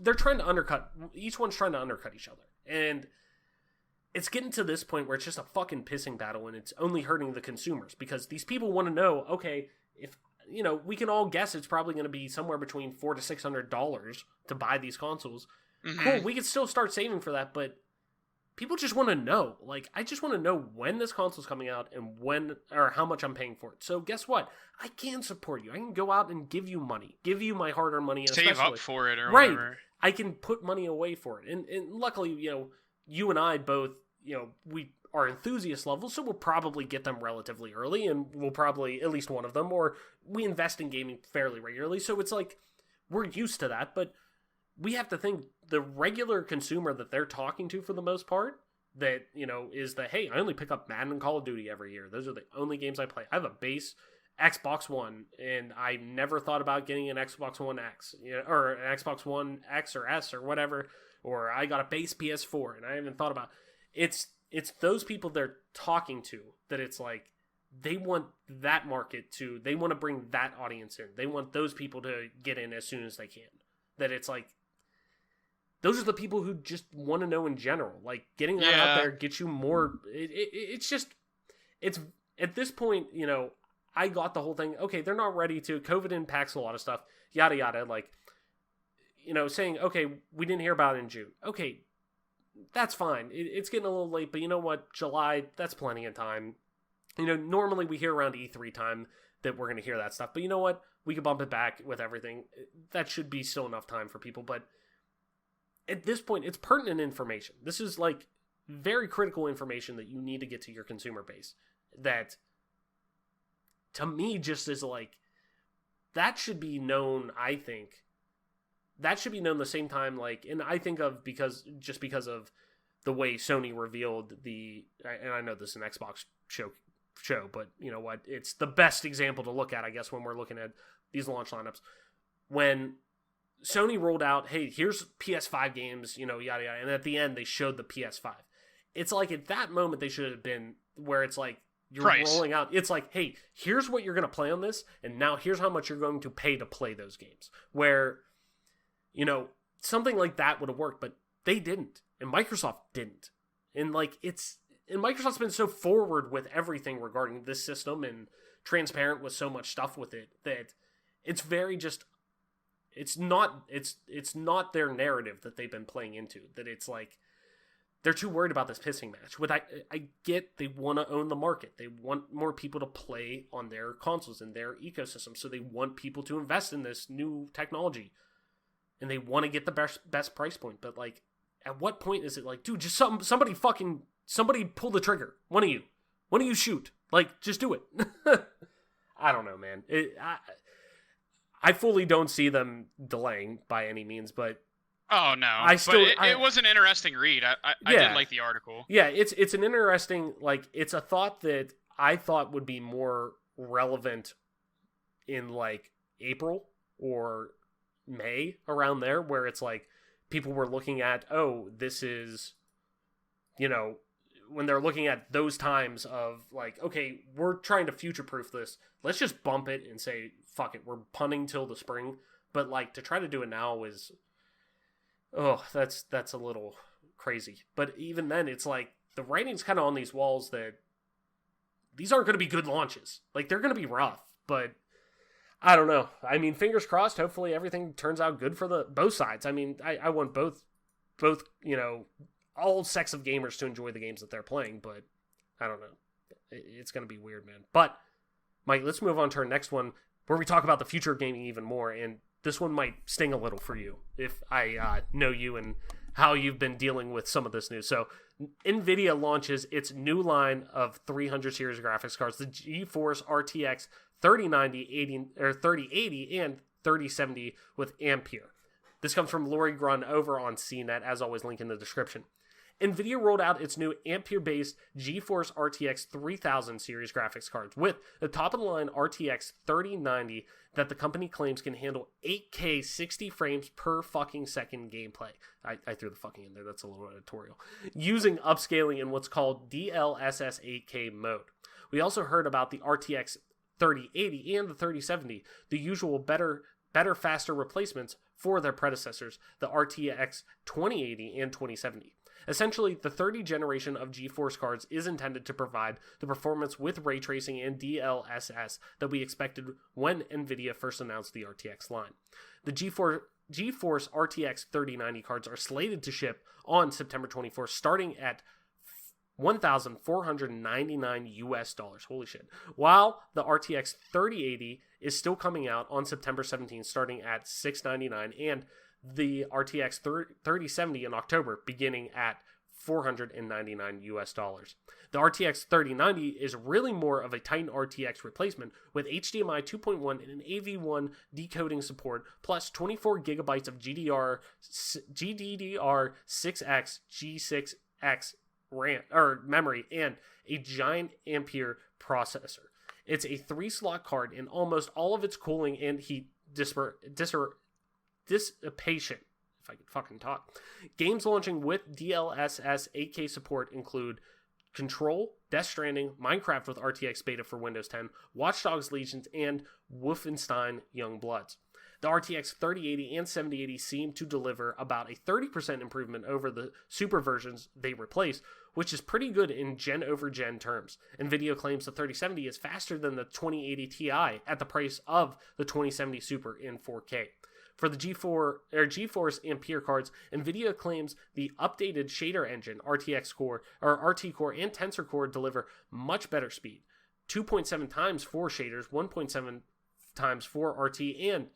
They're trying to undercut. Each one's trying to undercut each other, and it's getting to this point where it's just a fucking pissing battle, and it's only hurting the consumers because these people want to know, okay, if we can all guess it's probably going to be somewhere between $400 to $600 to buy these consoles. Mm-hmm. Cool, we could still start saving for that, but people just want to know. Like, I just want to know when this console's coming out and when or how much I'm paying for it. So guess what? I can support you. I can go out and give you money, give you my hard-earned money, and save up for it or right. Whatever. I can put money away for it, and luckily, you and I both, we are enthusiast levels, so we'll probably get them relatively early, and we'll probably, at least one of them, or we invest in gaming fairly regularly, so it's like, we're used to that, but we have to think the regular consumer that they're talking to for the most part, that, is the, hey, I only pick up Madden and Call of Duty every year. Those are the only games I play. I have a base Xbox One, and I never thought about getting an Xbox One X, or an Xbox One X or S or whatever, or I got a base PS4, and I haven't thought about it's those people they're talking to that it's like they want that market to, they want to bring that audience in. They want those people to get in as soon as they can. That it's like, those are the people who just want to know in general. Like, getting that out there gets you more, it's at this point, I got the whole thing, okay, they're not ready to, COVID impacts a lot of stuff, yada yada, like, saying, okay, we didn't hear about it in June. Okay, that's fine. It's getting a little late, but you know what? July, that's plenty of time. Normally we hear around E3 time that we're going to hear that stuff, but you know what? We can bump it back with everything. That should be still enough time for people, but at this point, it's pertinent information. This is like very critical information that you need to get to your consumer base. That, to me, just is like, that should be known, I think. That should be known the same time, like, and I think of because of the way Sony revealed and I know this is an Xbox show, but you know what? It's the best example to look at, I guess, when we're looking at these launch lineups. When Sony rolled out, hey, here's PS5 games, yada yada, and at the end they showed the PS5. It's like at that moment they should have been where it's like you're rolling out. It's like, hey, here's what you're going to play on this, and now here's how much you're going to pay to play those games. Where, something like that would have worked, but they didn't, and Microsoft didn't, and Microsoft's been so forward with everything regarding this system and transparent with so much stuff with it that it's very just. It's not their narrative that they've been playing into, that it's like they're too worried about this pissing match. I get they want to own the market. They want more people to play on their consoles and their ecosystem, so they want people to invest in this new technology. And they want to get the best price point. But like, at what point is it like, dude, just somebody pull the trigger. One of you shoot. Like, just do it. I don't know, man. I fully don't see them delaying by any means, but Oh no, it was an interesting read. I did like the article. Yeah, it's an interesting, like, it's a thought that I thought would be more relevant in like April or May, around there, where it's like people were looking at, oh, this is, when they're looking at those times of like, okay, we're trying to future proof this. Let's just bump it and say, fuck it, we're punting till the spring. But like to try to do it now is, that's a little crazy. But even then, it's like the writing's kind of on these walls that these aren't going to be good launches. Like, they're going to be rough, but I don't know. I mean, fingers crossed. Hopefully everything turns out good for both sides. I mean, I want both, all sects of gamers to enjoy the games that they're playing, but I don't know. It's going to be weird, man. But Mike, let's move on to our next one, where we talk about the future of gaming even more, and this one might sting a little for you if I know you and how you've been dealing with some of this news. So, NVIDIA launches its new line of 300 series graphics cards, the GeForce RTX 3080 and 3070 with Ampere. This comes from Lori Grun over on CNET, as always, link in the description. NVIDIA rolled out its new Ampere-based GeForce RTX 3000 series graphics cards with the top-of-the-line RTX 3090 that the company claims can handle 8K 60 frames per fucking second gameplay. I threw the fucking in there, that's a little editorial. Using upscaling in what's called DLSS 8K mode. We also heard about the RTX 3080 and the 3070, the usual better, faster replacements for their predecessors, the RTX 2080 and 2070. Essentially, the 30 generation of GeForce cards is intended to provide the performance with ray tracing and DLSS that we expected when NVIDIA first announced the RTX line. The GeForce RTX 3090 cards are slated to ship on September 24th, starting at $1,499 Holy shit. While the RTX 3080 is still coming out on September 17th, starting at $699, and the RTX 3070 in October, beginning at $499. The RTX 3090 is really more of a Titan RTX replacement with HDMI 2.1 and AV1 decoding support, plus 24 gigabytes of GDDR6X G6X RAM or memory and a giant Ampere processor. It's a 3-slot card, and almost all of its cooling and heat dissipation, if I could fucking talk. Games launching with DLSS 8K support include Control, Death Stranding, Minecraft with RTX Beta for Windows 10, Watch Dogs Legions, and Wolfenstein Young Bloods. The RTX 3080 and 7080 seem to deliver about a 30% improvement over the super versions they replace, which is pretty good in gen-over-gen terms. NVIDIA claims the 3070 is faster than the 2080 Ti at the price of the 2070 Super in 4K. For the GeForce Ampere cards, NVIDIA claims the updated shader engine, RT Core, and Tensor Core deliver much better speed. 2.7 times for shaders, 1.7 times for RT, and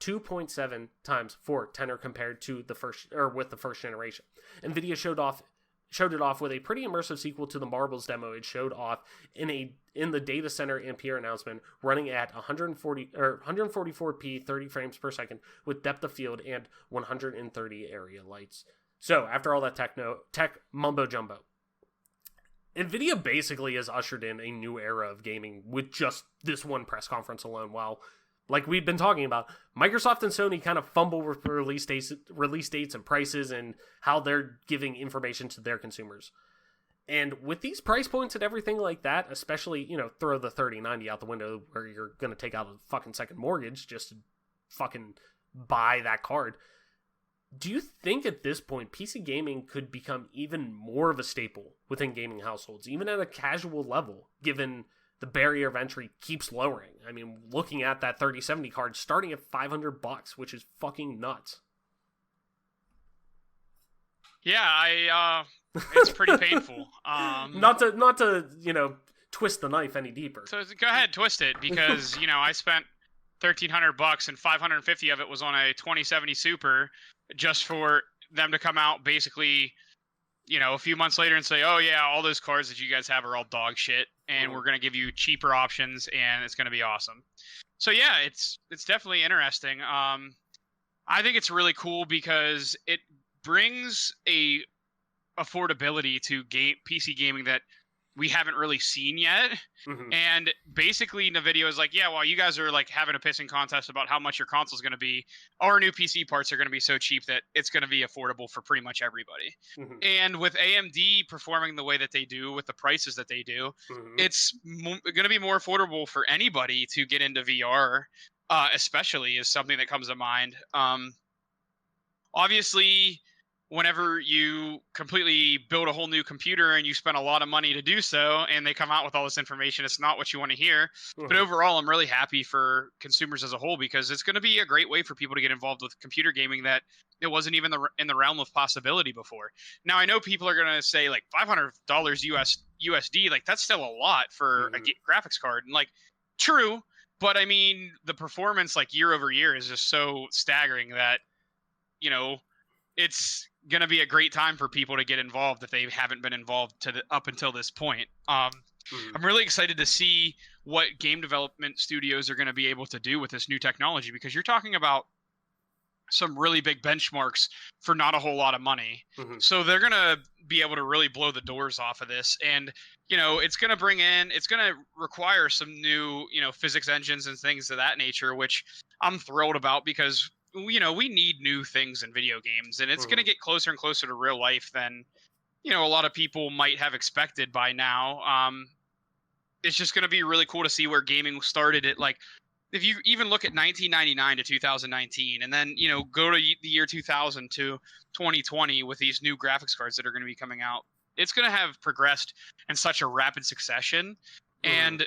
2.7 times for Tenor compared to the first generation. NVIDIA showed it off with a pretty immersive sequel to the Marbles demo it showed off in the data center Ampere announcement, running at 144p 30 frames per second with depth of field and 130 area lights. So after all that tech mumbo jumbo, NVIDIA basically has ushered in a new era of gaming with just this one press conference alone. While, like we've been talking about, Microsoft and Sony kind of fumble with release dates and prices and how they're giving information to their consumers. And with these price points and everything like that, especially, throw the 3090 out the window where you're going to take out a fucking second mortgage just to fucking buy that card. Do you think at this point PC gaming could become even more of a staple within gaming households, even at a casual level, given the barrier of entry keeps lowering? I mean, looking at that 3070 card starting at $500, which is fucking nuts. Yeah, it's pretty painful. Not to twist the knife any deeper. So go ahead, twist it, because I spent $1,300 and 550 of it was on a 2070 Super, just for them to come out basically, a few months later and say, oh yeah, all those cards that you guys have are all dog shit, and we're going to give you cheaper options, and it's going to be awesome. So yeah, it's definitely interesting. I think it's really cool because it brings a affordability to PC gaming that we haven't really seen yet. Mm-hmm. And basically the video is like, yeah, well, you guys are like having a pissing contest about how much your console is going to be. Our new PC parts are going to be so cheap that it's going to be affordable for pretty much everybody. Mm-hmm. And with AMD performing the way that they do with the prices that they do, Mm-hmm. it's going to be more affordable for anybody to get into VR, especially is something that comes to mind. Obviously, whenever you completely build a whole new computer and you spend a lot of money to do so and they come out with all this information, it's not what you want to hear. Mm-hmm. But overall, I'm really happy for consumers as a whole because it's going to be a great way for people to get involved with computer gaming that it wasn't even in the realm of possibility before. Now, I know people are going to say like $500 USD, like that's still a lot for a graphics card. And like, true, but I mean, the performance like year over year is just so staggering that, you know, it's going to be a great time for people to get involved if they haven't been involved up until this point. I'm really excited to see what game development studios are going to be able to do with this new technology because you're talking about some really big benchmarks for not a whole lot of money. Mm-hmm. So they're going to be able to really blow the doors off of this. And, you know, it's going to require some new, you know, physics engines and things of that nature, which I'm thrilled about because you know, we need new things in video games, and it's going to get closer and closer to real life than, you know, a lot of people might have expected by now. It's just going to be really cool to see where gaming started. It like, if you even look at 1999 to 2019, and then, you know, go to the year 2000 to 2020 with these new graphics cards that are going to be coming out, it's going to have progressed in such a rapid succession. And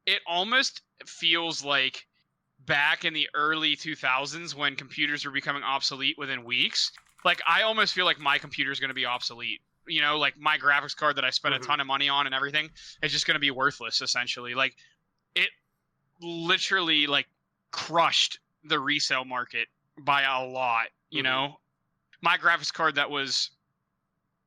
it almost feels like back in the early 2000s when computers were becoming obsolete within weeks. Like, I almost feel like my computer is going to be obsolete. You know, like my graphics card that I spent a ton of money on and everything is just going to be worthless, essentially. Like, it literally, like, crushed the resale market by a lot, you know? My graphics card that was,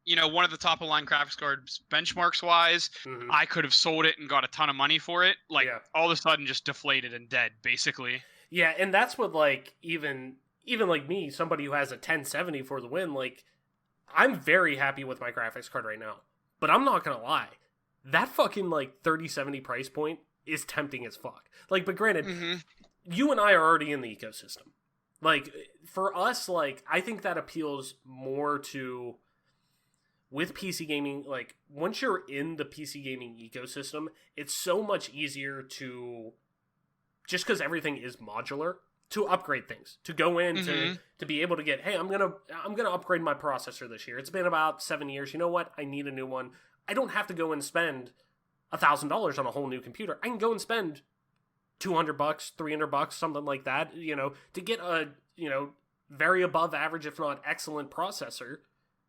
you know, one of the top of line graphics cards benchmarks wise, I could have sold it and got a ton of money for it. Like all of a sudden just deflated and dead, basically. Yeah, and that's what like even like me, somebody who has a 1070 for the win, like I'm very happy with my graphics card right now. But I'm not gonna lie, that fucking like 3070 price point is tempting as fuck. Like, but granted, you and I are already in the ecosystem. Like for us, like I think that appeals more to. With PC gaming, like, once you're in the PC gaming ecosystem, it's so much easier to, just because everything is modular, to upgrade things. To go in, to be able to get, hey, I'm gonna upgrade my processor this year. It's been about 7 years. You know what? I need a new one. I don't have to go and spend $1,000 on a whole new computer. I can go and spend $200, $300, something like that, you know, to get a, you know, very above average, if not excellent processor.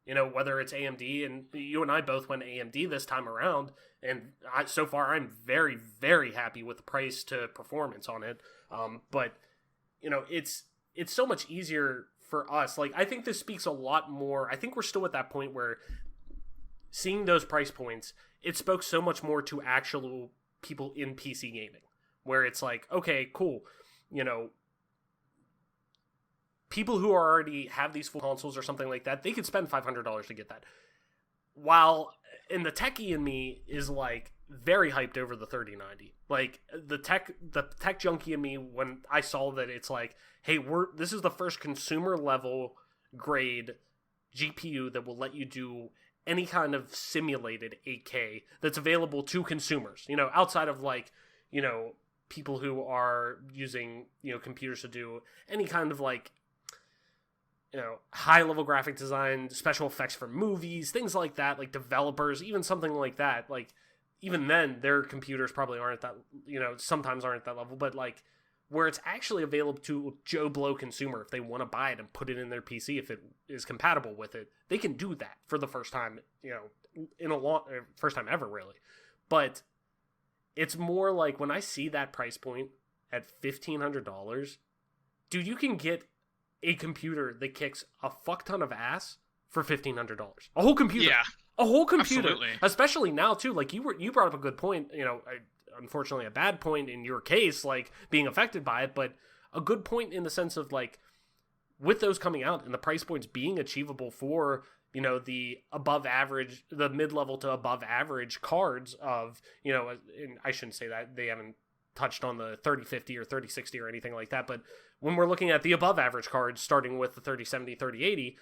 You know, whether it's AMD, and you and I both went AMD this time around, and so far I'm very, very happy with the price to performance on it. But, you know, it's so much easier for us. Like, I think this speaks a lot more. I think we're still at that point where seeing those price points, it spoke so much more to actual people in PC gaming, where it's like, okay, cool, you know, people who already have these full consoles or something like that, they could spend $500 to get that. While, and the techie in me is like very hyped over the 3090. Like the tech junkie in me, when I saw that it's like, hey, this is the first consumer level grade GPU that will let you do any kind of simulated 8K that's available to consumers. You know, outside of like, you know, people who are using, you know, computers to do any kind of like, you know, high-level graphic design, special effects for movies, things like that, like developers, even something like that, like, even then, their computers probably aren't that, you know, sometimes aren't at that level, but, like, where it's actually available to Joe Blow consumer, if they want to buy it and put it in their PC, if it is compatible with it, they can do that for the first time, you know, in a long, first time ever, really. But it's more like, when I see that price point at $1,500, dude, you can get a computer that kicks a fuck ton of ass for $1,500. A whole computer. Yeah. A whole computer. Absolutely. Especially now too. Like you brought up a good point, you know, unfortunately a bad point in your case, like being affected by it, but a good point in the sense of like with those coming out and the price points being achievable for, you know, the above average, the mid-level to above average cards of, you know, and I shouldn't say that, they haven't touched on the 3050 or 3060 or anything like that, but when we're looking at the above average cards starting with the 3070, 3080,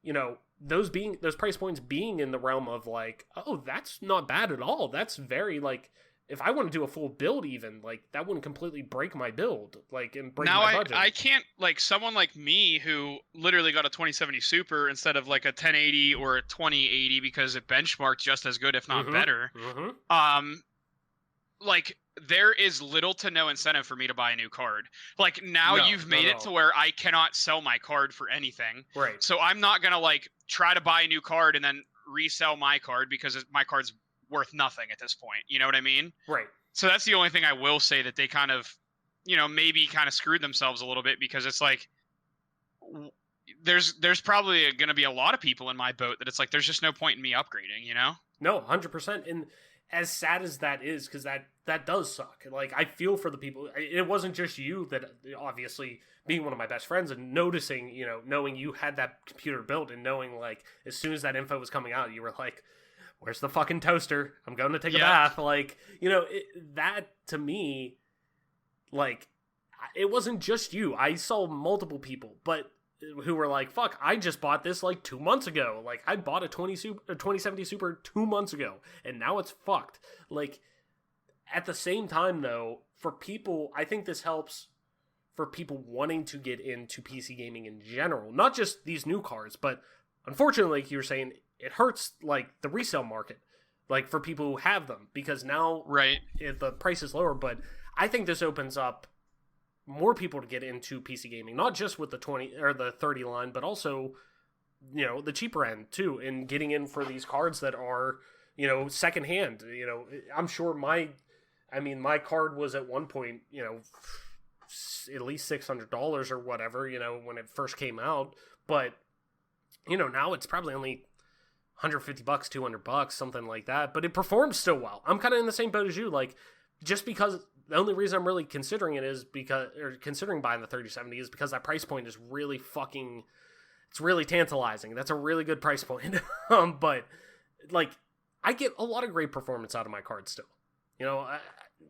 you know, those price points being in the realm of like, oh, that's not bad at all. That's very, like, if I want to do a full build even, like, that wouldn't completely break my build, like, and break my budget. Now I can't, like, someone like me who literally got a 2070 Super instead of like a 1080 or a 2080 because it benchmarked just as good, if not better. Like, there is little to no incentive for me to buy a new card. Like, now you've made it to where I cannot sell my card for anything. Right. So I'm not going to, like, try to buy a new card and then resell my card because my card's worth nothing at this point. You know what I mean? Right. So that's the only thing I will say that they kind of, you know, maybe kind of screwed themselves a little bit, because it's like, there's probably going to be a lot of people in my boat that it's like, there's just no point in me upgrading, you know? No, 100%. And as sad as that is, because that does suck. Like, I feel for the people. It wasn't just you that, obviously, being one of my best friends and noticing, you know, knowing you had that computer built and knowing, like, as soon as that info was coming out, you were like, where's the fucking toaster? I'm going to take a bath. Like, you know, that to me, like, it wasn't just you. I saw multiple people, but who were like, fuck, I just bought this like 2 months ago. Like, I bought a 2070 Super 2 months ago, and now it's fucked. Like, at the same time, though, for people, I think this helps for people wanting to get into PC gaming in general. Not just these new cards, but unfortunately, like you were saying, it hurts, like, the resale market, like, for people who have them, because now the price is lower. But I think this opens up more people to get into PC gaming, not just with the 20 or the 30 line, but also, you know, the cheaper end too, and getting in for these cards that are, you know, secondhand. You know, I'm sure my card was at one point, you know, at least $600 or whatever, you know, when it first came out. But, you know, now it's probably only $150, $200, something like that. But it performs still well. I'm kind of in the same boat as you. Like, just because the only reason I'm really considering it is considering buying the 3070 is because that price point is really it's really tantalizing. That's a really good price point. But, like, I get a lot of great performance out of my card still. You know,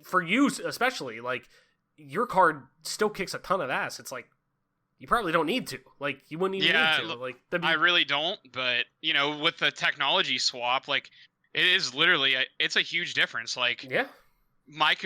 for you especially, like, your card still kicks a ton of ass. It's like, you probably don't need to. Like, you wouldn't even need to. Like, I really don't, but, you know, with the technology swap, like, it is literally, it's a huge difference. Like, yeah, my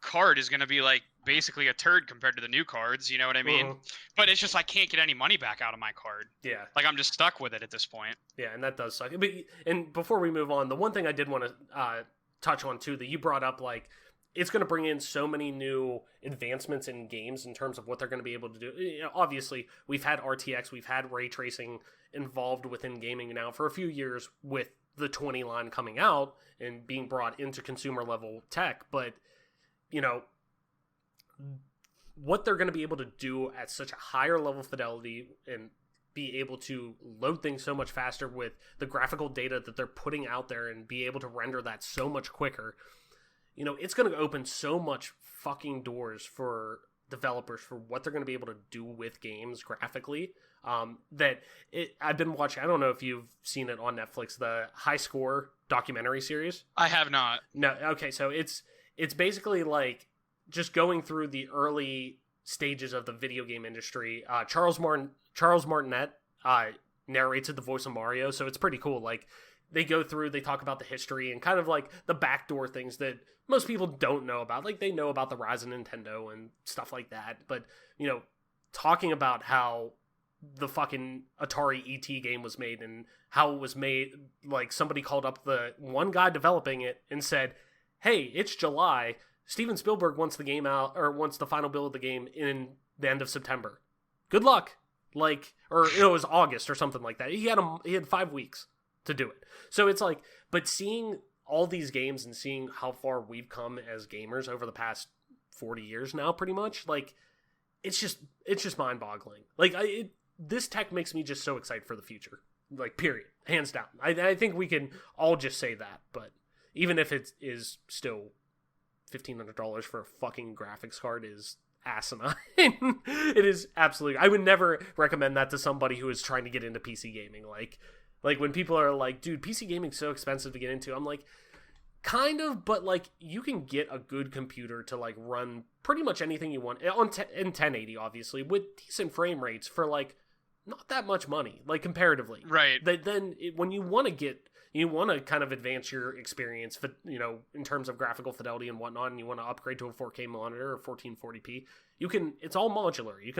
card is going to be, like, basically a turd compared to the new cards, you know what I mean? But it's just, I can't get any money back out of my card. Yeah. Like, I'm just stuck with it at this point. Yeah, and that does suck. But, and before we move on, the one thing I did want to touch on, too, that you brought up, like, it's going to bring in so many new advancements in games in terms of what they're going to be able to do. You know, obviously, we've had RTX, we've had ray tracing involved within gaming now for a few years with the 20 line coming out and being brought into consumer level tech. But, you know, what they're going to be able to do at such a higher level fidelity and be able to load things so much faster with the graphical data that they're putting out there and be able to render that so much quicker. You know, it's going to open so much fucking doors for developers for what they're going to be able to do with games graphically. I've been watching, I don't know if you've seen it on Netflix, the High Score documentary series. I have not. No, okay, so it's basically like just going through the early stages of the video game industry. Charles Martinet narrates it, the voice of Mario, so it's pretty cool. Like, they go through, they talk about the history and kind of like the backdoor things that most people don't know about. Like, they know about the rise of Nintendo and stuff like that. But, you know, talking about how the fucking Atari ET game was made and how it was made, like, somebody called up the one guy developing it and said, hey, it's July. Steven Spielberg wants the game out, or wants the final build of the game in the end of September. Good luck. Like, or it was August or something like that. He had 5 weeks to do it. So it's like, but seeing all these games and seeing how far we've come as gamers over the past 40 years now, pretty much, like, it's just mind-boggling. Like, this tech makes me just so excited for the future. Like, period. Hands down. I think we can all just say that, but even if it is still $1,500 for a fucking graphics card is asinine. It is absolutely. I would never recommend that to somebody who is trying to get into PC gaming. Like when people are like, dude, PC gaming's so expensive to get into. I'm like, kind of, but like you can get a good computer to like run pretty much anything you want in 1080, obviously, with decent frame rates for like not that much money, like comparatively. Right. Then when you want to kind of advance your experience, in terms of graphical fidelity and whatnot, and you want to upgrade to a 4K monitor or 1440p, it's all modular. You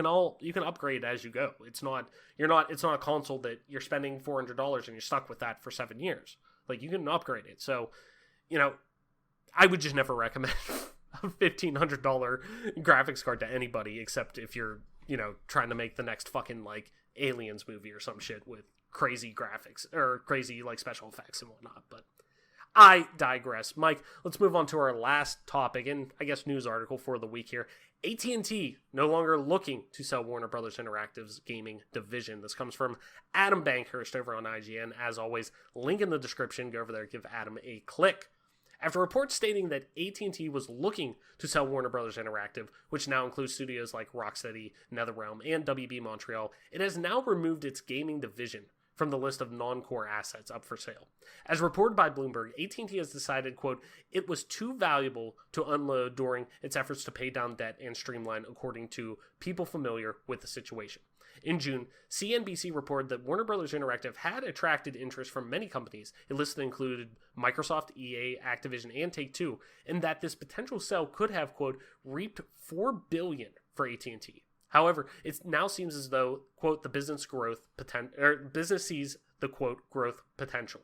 can upgrade as you go. It's not a console that you're spending $400 and you're stuck with that for 7 years. Like, you can upgrade it. So, I would just never recommend a $1,500 graphics card to anybody, except if you're, trying to make the next fucking, like, Aliens movie or some shit with crazy graphics or crazy, like, special effects and whatnot. But I digress. Mike, let's move on to our last topic and, I guess, news article for the week here. AT&T no longer looking to sell Warner Brothers Interactive's gaming division. This comes from Adam Bankhurst over on IGN. As always, link in the description. Go over there, give Adam a click. After reports stating that AT&T was looking to sell Warner Brothers Interactive, which now includes studios like Rocksteady, NetherRealm, and WB Montreal, it has now removed its gaming division from the list of non-core assets up for sale. As reported by Bloomberg, AT&T has decided, quote, it was too valuable to unload during its efforts to pay down debt and streamline, according to people familiar with the situation. In June, CNBC reported that Warner Bros. Interactive had attracted interest from many companies. It listed included Microsoft, EA, Activision, and Take-Two, and that this potential sale could have, quote, reaped $4 billion for AT&T. However, it now seems as though, quote, the business sees the, quote, growth potential.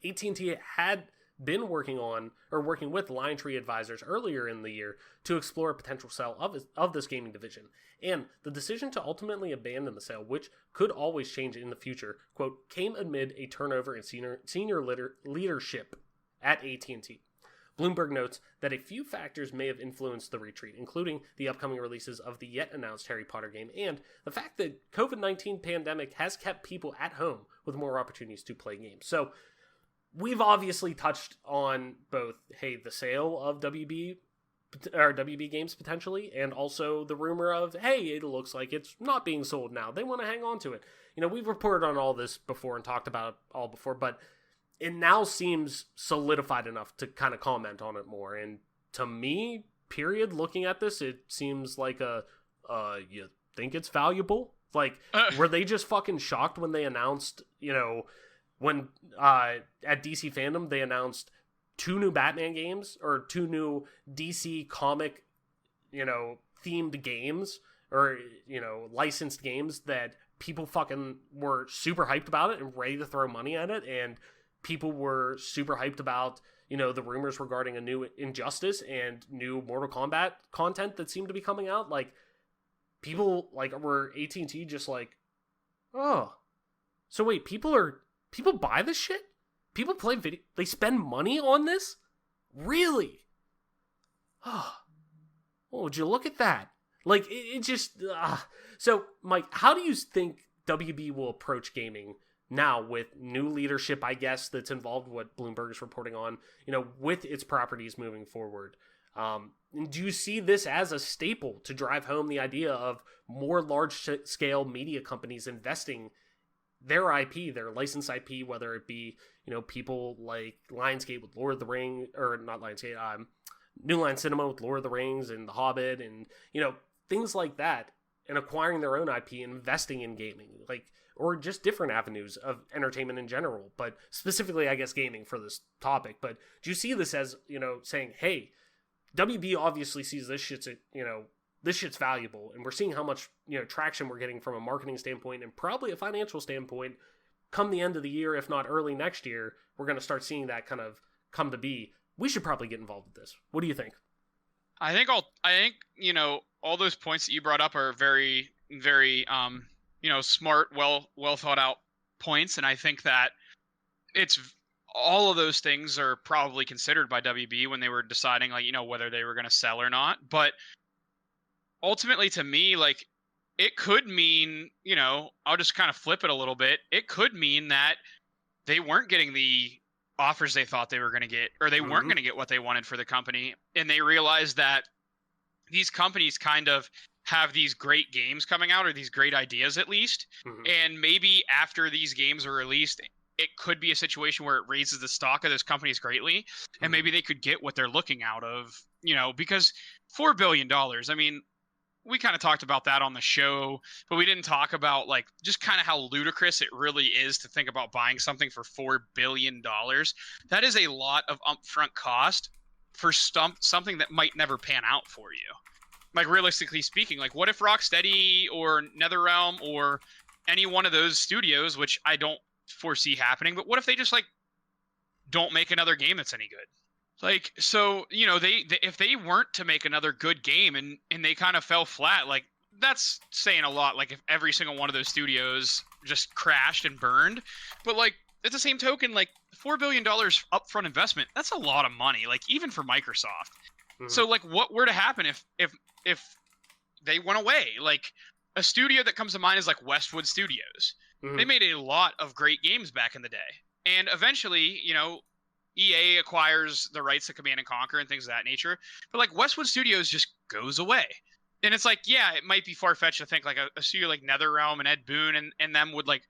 AT&T had been working with LionTree Advisors earlier in the year to explore a potential sale of this gaming division, and the decision to ultimately abandon the sale, which could always change in the future, quote, came amid a turnover in senior leadership at AT&T. Bloomberg notes that a few factors may have influenced the retreat, including the upcoming releases of the yet-announced Harry Potter game and the fact that COVID-19 pandemic has kept people at home with more opportunities to play games. So, we've obviously touched on both, the sale of WB Games potentially, and also the rumor of, it looks like it's not being sold now. They want to hang on to it. We've reported on all this before and talked about it all before, but it now seems solidified enough to kind of comment on it more. And to me, looking at this, it seems like you think it's valuable? Like, were they just fucking shocked when they announced, when at DC Fandom they announced 2 new Batman games or 2 new DC comic, themed games or, licensed games that people fucking were super hyped about it and ready to throw money at it, and people were super hyped about, the rumors regarding a new Injustice and new Mortal Kombat content that seemed to be coming out. Like, people, like, were AT&T just like, oh, so wait, people buy this shit? People play video, they spend money on this? Really? Oh, would you look at that? Like, it just, So, Mike, how do you think WB will approach gaming now with new leadership, I guess, that's involved, what Bloomberg is reporting on, with its properties moving forward? Do you see this as a staple to drive home the idea of more large-scale media companies investing their IP, their licensed IP, whether it be, people like Lionsgate with Lord of the Rings, or not Lionsgate, New Line Cinema with Lord of the Rings and The Hobbit, and, things like that, and acquiring their own IP and investing in gaming, like, or just different avenues of entertainment in general, but specifically, I guess, gaming for this topic. But do you see this as, saying, hey, WB obviously sees this shit's valuable, and we're seeing how much, traction we're getting from a marketing standpoint and probably a financial standpoint come the end of the year, if not early next year, we're going to start seeing that kind of come to be. We should probably get involved with this. What do you think? I think all those points that you brought up are very, very, smart, well thought out points. And I think that all of those things are probably considered by WB when they were deciding, like, whether they were going to sell or not. But ultimately, to me, like, it could mean, I'll just kind of flip it a little bit. It could mean that they weren't getting the offers they thought they were going to get, or they weren't going to get what they wanted for the company. And they realized that these companies kind of have these great games coming out, or these great ideas at least. And maybe after these games are released, it could be a situation where it raises the stock of those companies greatly, and maybe they could get what they're looking out of, because $4 billion, I mean, we kind of talked about that on the show, but we didn't talk about like just kind of how ludicrous it really is to think about buying something for $4 billion. That is a lot of upfront cost for something that might never pan out for you. Like, realistically speaking, like, what if Rocksteady or NetherRealm or any one of those studios, which I don't foresee happening, but what if they just like don't make another game that's any good? Like, so, they if they weren't to make another good game and they kind of fell flat, like, that's saying a lot. Like, if every single one of those studios just crashed and burned. But like, at the same token, like, $4 billion upfront investment, that's a lot of money, like, even for Microsoft. So like, what were to happen if they went away? Like, a studio that comes to mind is like Westwood Studios. They made a lot of great games back in the day, and eventually, EA acquires the rights to Command and Conquer and things of that nature. But like, Westwood Studios just goes away. And it's like, yeah, it might be far-fetched to think like a studio like NetherRealm and Ed Boon and them would like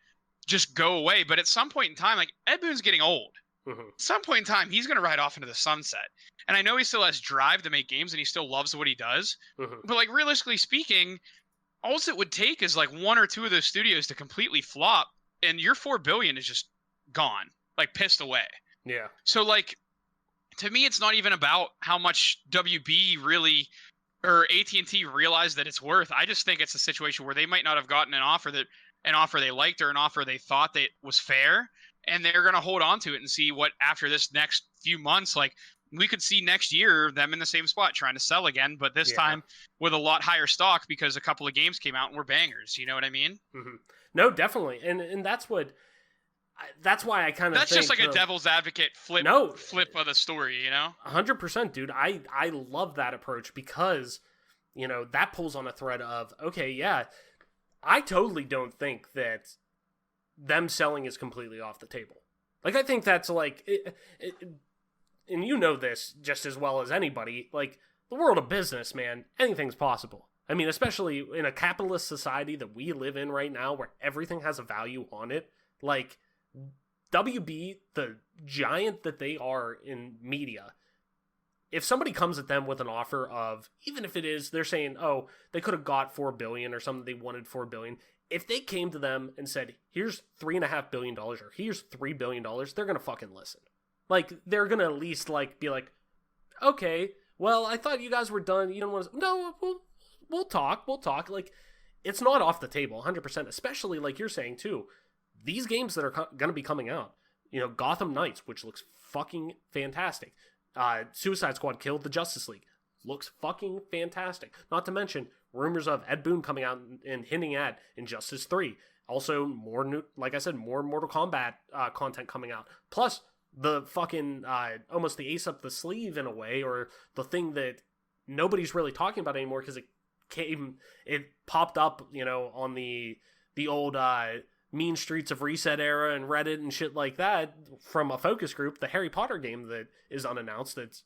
just go away. But at some point in time, like, Ed Boon's getting old. At some point in time, he's going to ride off into the sunset. And I know he still has drive to make games and he still loves what he does. But like, realistically speaking, all it would take is like one or two of those studios to completely flop, and your $4 billion is just gone, like, pissed away. Yeah. So like, to me, it's not even about how much WB really or AT&T realized that it's worth. I just think it's a situation where they might not have gotten an offer they liked or an offer they thought that was fair, and they're going to hold on to it and see what after this next few months, like, we could see next year them in the same spot trying to sell again, but this time with a lot higher stock because a couple of games came out and were bangers. You know what I mean? No, definitely. And that's why I kind of think just like a devil's advocate flip of the story, 100%, dude. I love that approach because, that pulls on a thread of, okay, yeah, I totally don't think that them selling is completely off the table. Like, I think that's like, and you know this just as well as anybody, like, the world of business, man, anything's possible. I mean, especially in a capitalist society that we live in right now where everything has a value on it, like, WB, the giant that they are in media, if somebody comes at them with an offer of, even if it is, they're saying, oh, they could have got $4 billion or something, they wanted $4 billion. If they came to them and said, here's $3.5 billion or here's $3 billion, they're going to fucking listen. Like, they're going to at least, like, be like, okay, well, I thought you guys were done. You don't want to, no, we'll talk. Like, it's not off the table, 100%, especially, like you're saying, too. These games that are going to be coming out, Gotham Knights, which looks fucking fantastic. Suicide Squad killed the Justice League. Looks fucking fantastic. Not to mention rumors of Ed Boon coming out and hinting at Injustice 3. Also, more new, like I said, more Mortal Kombat content coming out. Plus, the fucking, almost the ace up the sleeve in a way, or the thing that nobody's really talking about anymore because it popped up, on the old, mean streets of Reset era and Reddit and shit like that from a focus group, the Harry Potter game that is unannounced. That's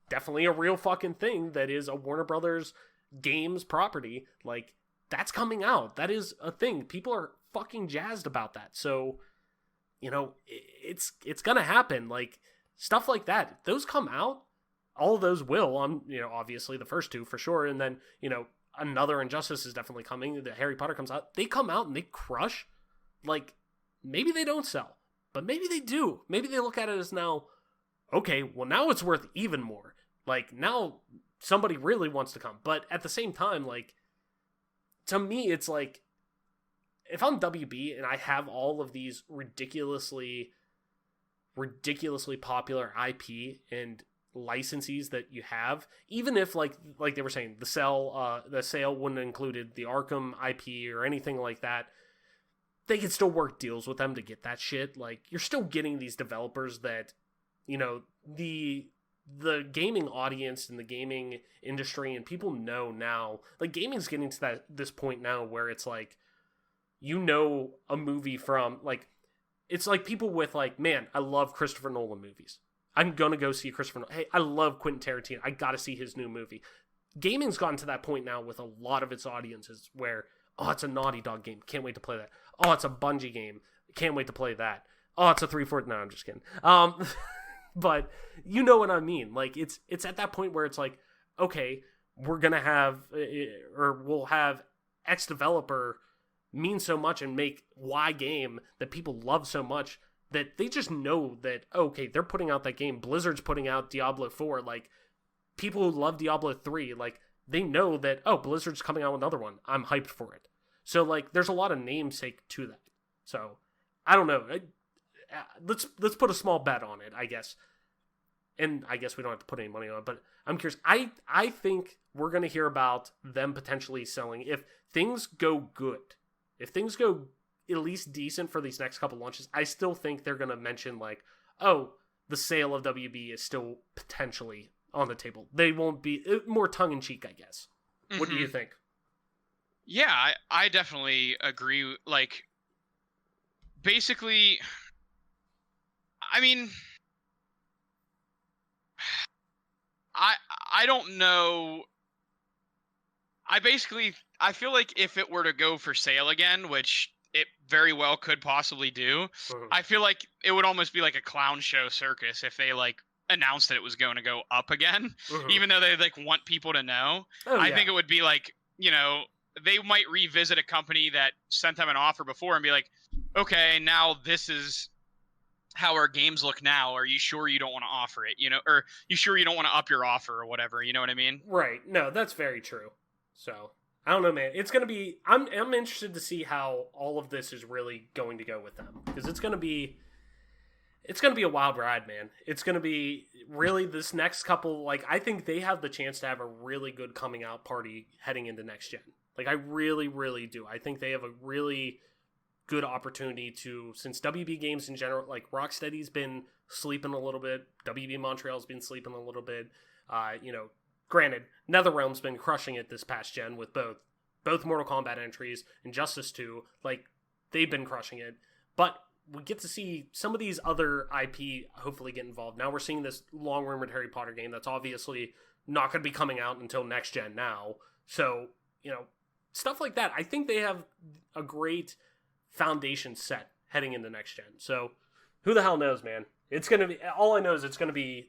definitely a real fucking thing. That is a Warner Brothers games property. Like, that's coming out. That is a thing. People are fucking jazzed about that. So, it's gonna happen. Like, stuff like that. If those come out, all of those will. Obviously the first two for sure. And then, another Injustice is definitely coming. The Harry Potter comes out. They come out and they crush. Like, maybe they don't sell, but maybe they do. Maybe they look at it as now, okay, well, now it's worth even more. Like, now somebody really wants to come. But at the same time, like, to me, it's like, if I'm WB and I have all of these ridiculously popular IP and licenses that you have, even if like they were saying, the sale wouldn't have included the Arkham IP or anything like that, they could still work deals with them to get that shit. Like, you're still getting these developers that, the gaming audience and the gaming industry and people know now. Like, gaming's getting to this point now where it's like, a movie from, like, it's like people with, like, man, I love Christopher Nolan movies. I'm gonna go see Christopher Nolan. Hey, I love Quentin Tarantino. I gotta see his new movie. gaming's gotten to that point now with a lot of its audiences where, oh, it's a Naughty Dog game, can't wait to play that. Oh, it's a Bungie game, can't wait to play that. Oh, it's a 3-4. No, I'm just kidding. But you know what I mean. Like, it's at that point where it's like, okay, we're gonna have, or we'll have X developer mean so much and make Y game that people love so much that they just know that, okay, they're putting out that game. Blizzard's putting out Diablo 4. Like, people who love Diablo 3, like, they know that, oh, Blizzard's coming out with another one. I'm hyped for it. So, like, there's a lot of namesake to that. So, I don't know. Let's put a small bet on it, I guess. And I guess we don't have to put any money on it, but I'm curious. I think we're going to hear about them potentially selling. If things go good, if things go at least decent for these next couple launches, I still think they're going to mention, like, oh, the sale of WB is still potentially on the table. They won't be, more tongue-in-cheek, I guess. Mm-hmm. What do you think? Yeah, I definitely agree. Like, basically, I mean, I don't know. I feel like if it were to go for sale again, which it very well could possibly do, I feel like it would almost be like a clown show circus if they, like, announced that it was going to go up again, even though they, like, want people to know. I think it would be like, you know, they might revisit a company that sent them an offer before and be like, okay, now this is how our games look now. Are you sure you don't want to offer it? You know, or you sure you don't want to up your offer or whatever? You know what I mean? Right. No, that's very true. So I don't know, man. It's going to be, I'm interested to see how all of this is really going to go with them, because it's going to be a wild ride, man. It's going to be really this next couple, like, I think they have the chance to have a really good coming out party heading into next gen. Like, I really, really do. I think they have a really good opportunity to, since WB Games in general, like, Rocksteady's been sleeping a little bit, WB Montreal's been sleeping a little bit, you know, granted, NetherRealm's been crushing it this past gen with both Mortal Kombat entries, Injustice 2, like, they've been crushing it, but we get to see some of these other IP hopefully get involved. Now we're seeing this long-rumored Harry Potter game that's obviously not going to be coming out until next gen now, so, you know, stuff like that. I think they have a great foundation set heading into next gen. So who the hell knows, man? It's going to be, all I know is it's going to be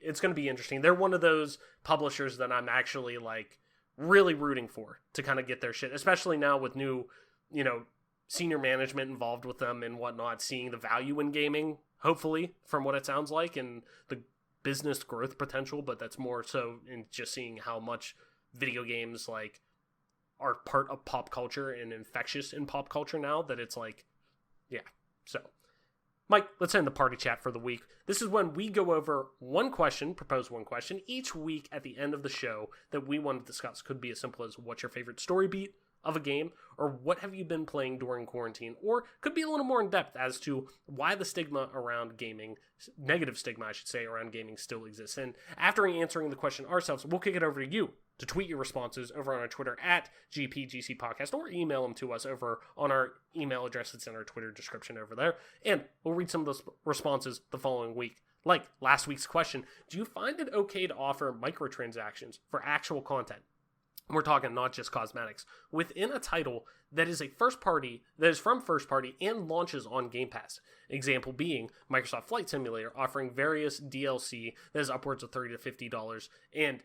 interesting. They're one of those publishers that I'm actually, like, really rooting for to kind of get their shit, especially now with new, you know, senior management involved with them and whatnot, seeing the value in gaming, hopefully, from what it sounds like, and the business growth potential, but that's more so in just seeing how much video games, like, are part of pop culture and infectious in pop culture now, that it's like, yeah. So, Mike, let's end the party chat for the week. This is when we go over propose one question each week at the end of the show that we want to discuss. Could be as simple as, what's your favorite story beat of a game, or what have you been playing during quarantine, or could be a little more in depth as to why the stigma around gaming, negative stigma I should say, around gaming still exists. And after answering the question ourselves, we'll kick it over to you to tweet your responses over on our Twitter at GPGC Podcast, or email them to us over on our email address that's in our Twitter description over there, and we'll read some of those responses the following week. Like last week's question, do you find it okay to offer microtransactions for actual content? We're talking not just cosmetics, within a title that is from first party and launches on Game Pass. Example being Microsoft Flight Simulator offering various DLC that is upwards of $30 to $50 and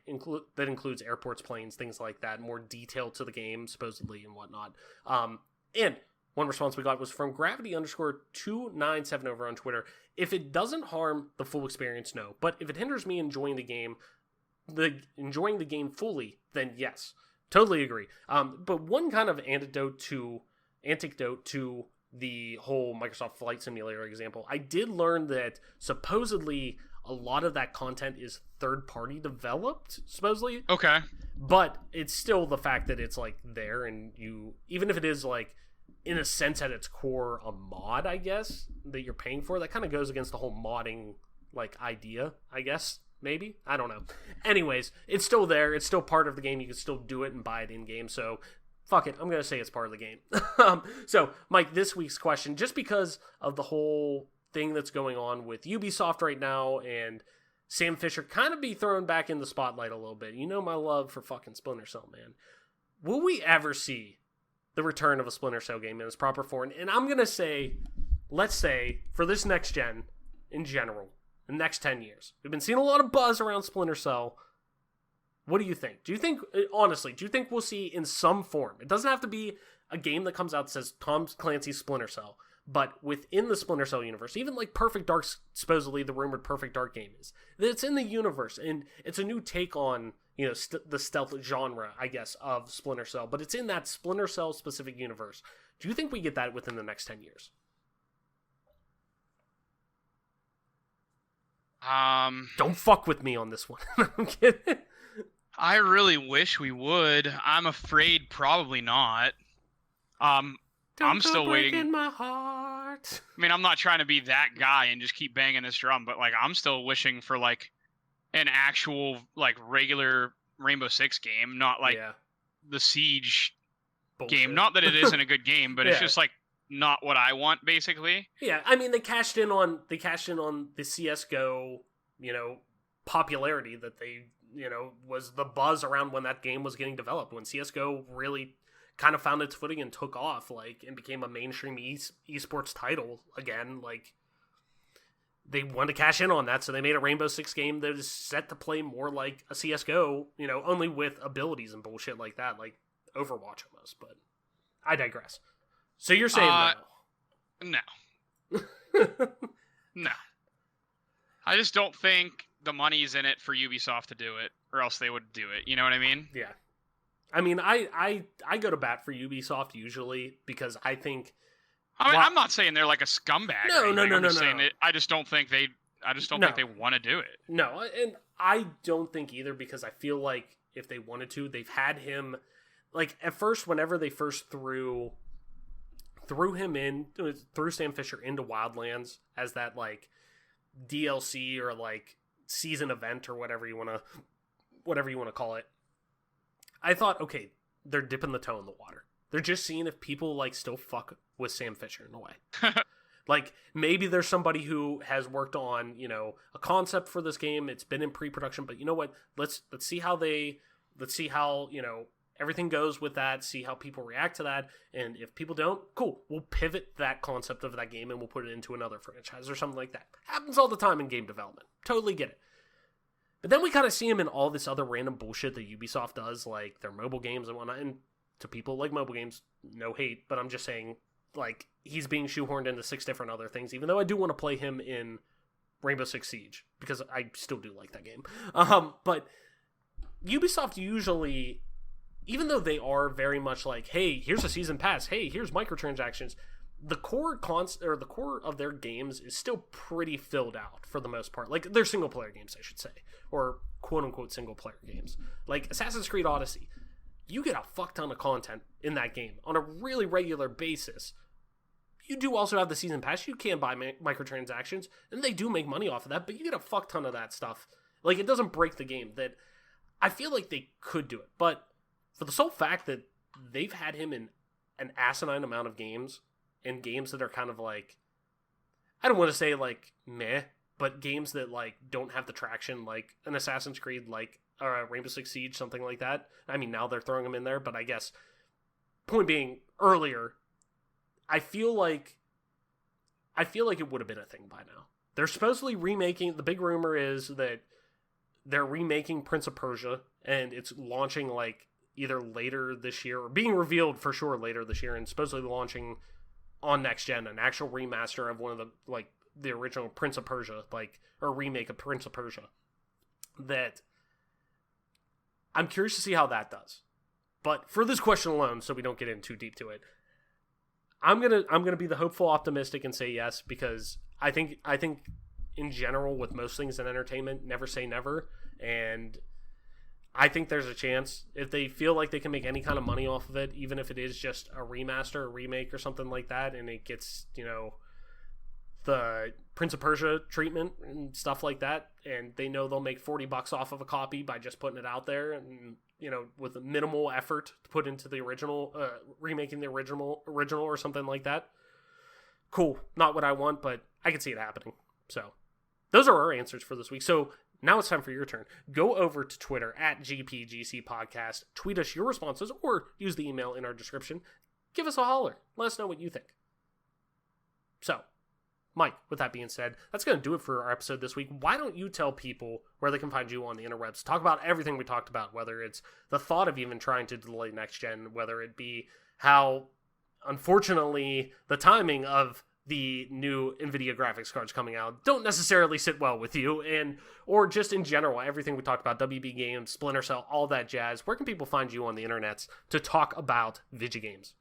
that includes airports, planes, things like that, more detail to the game supposedly and whatnot. And one response we got was from Gravity_297 over on Twitter. If it doesn't harm the full experience, no. But if it hinders me enjoying the game fully, then yes, totally agree. But one kind of anecdote to the whole Microsoft Flight Simulator example, I did learn that supposedly a lot of that content is third-party developed, supposedly. Okay. But it's still the fact that it's, like, there, and you, even if it is, like, in a sense at its core a mod, I guess, that you're paying for, that kind of goes against the whole modding, like, idea, I guess. Maybe? I don't know. Anyways, it's still there. It's still part of the game. You can still do it and buy it in-game. So, fuck it. I'm going to say it's part of the game. So, Mike, this week's question, just because of the whole thing that's going on with Ubisoft right now and Sam Fisher kind of be thrown back in the spotlight a little bit. You know my love for fucking Splinter Cell, man. Will we ever see the return of a Splinter Cell game in its proper form? And I'm going to say, let's say, for this next gen, in general, the next 10 years, we've been seeing a lot of buzz around Splinter Cell. What do you think? Do you think, honestly, do you think we'll see in some form? It doesn't have to be a game that comes out that says Tom Clancy's Splinter Cell, but within the Splinter Cell universe, even like Perfect Dark, supposedly the rumored Perfect Dark game is, that it's in the universe, and it's a new take on, you know, the stealth genre, I guess, of Splinter Cell, but it's in that Splinter Cell specific universe. Do you think we get that within the next 10 years? Don't fuck with me on this one. I'm kidding. I really wish we would. I'm afraid probably not. I'm still waiting. In my heart. I mean, I'm not trying to be that guy and just keep banging this drum, but like I'm still wishing for like an actual like regular Rainbow Six game, not like the Siege game. Not that it isn't a good game, but it's just like not what I want, basically. Yeah, I mean they cashed in on the CS:GO, you know, popularity that they, you know, was the buzz around when that game was getting developed, when CS:GO really kind of found its footing and took off, like, and became a mainstream esports title again. Like, they wanted to cash in on that, so they made a Rainbow Six game that is set to play more like a CS:GO, you know, only with abilities and bullshit like that, like Overwatch almost. But I digress. So you're saying no? No. I just don't think the money's in it for Ubisoft to do it, or else they would do it. You know what I mean? Yeah. I mean, I go to bat for Ubisoft usually because I think. I mean, I'm not saying they're like a scumbag. No. I just don't think they. I just don't think they want to do it. No, and I don't think either, because I feel like if they wanted to, they've had him. Like at first, whenever they first threw Sam Fisher into Wildlands as that like DLC or like season event or whatever you want to call it, I thought, okay, they're dipping the toe in the water. They're just seeing if people like still fuck with Sam Fisher in a way. Like maybe there's somebody who has worked on, you know, a concept for this game. It's been in pre-production, but you know what? Let's see how you know, everything goes with that. See how people react to that, and if people don't, cool. We'll pivot that concept of that game and we'll put it into another franchise or something like that. Happens all the time in game development. Totally get it. But then we kind of see him in all this other random bullshit that Ubisoft does, like their mobile games and whatnot. And to people like mobile games, no hate, but I'm just saying, like, he's being shoehorned into 6 different other things, even though I do want to play him in Rainbow Six Siege, because I still do like that game. But Ubisoft usually, even though they are very much like, hey, here's a season pass, hey, here's microtransactions, the core of their games is still pretty filled out for the most part. Like, they're single player games, I should say, or quote unquote single player games. Like Assassin's Creed Odyssey, you get a fuck ton of content in that game on a really regular basis. You do also have the season pass. You can buy microtransactions, and they do make money off of that, but you get a fuck ton of that stuff. Like, it doesn't break the game. That I feel like they could do it, but for the sole fact that they've had him in an asinine amount of games, and games that are kind of like, I don't want to say like meh, but games that like don't have the traction, like an Assassin's Creed, like Rainbow Six Siege, something like that. I mean, now they're throwing them in there, but I guess point being, earlier, I feel like it would have been a thing by now. They're supposedly remaking. The big rumor is that they're remaking Prince of Persia, and it's launching like either later this year, or being revealed for sure later this year, and supposedly launching on next gen, an actual remaster of one of the original Prince of Persia, like, or remake of Prince of Persia. That I'm curious to see how that does. But for this question alone, so we don't get in too deep to it, I'm gonna be the hopeful optimistic and say yes, because I think in general with most things in entertainment, never say never, and I think there's a chance if they feel like they can make any kind of money off of it, even if it is just a remaster, a remake, or something like that, and it gets, you know, the Prince of Persia treatment and stuff like that, and they know they'll make $40 off of a copy by just putting it out there, and, you know, with a minimal effort to put into the original, remaking the original or something like that. Cool. Not what I want, but I can see it happening. So those are our answers for this week. So now it's time for your turn. Go over to Twitter at GPGC Podcast, tweet us your responses, or use the email in our description. Give us a holler. Let us know what you think. So, Mike, with that being said, that's going to do it for our episode this week. Why don't you tell people where they can find you on the interwebs? Talk about everything we talked about, whether it's the thought of even trying to delay next gen, whether it be how, unfortunately, the timing of the new NVIDIA graphics cards coming out don't necessarily sit well with you, or just in general, everything we talked about, WB Games, Splinter Cell, all that jazz. Where can people find you on the internets to talk about video games?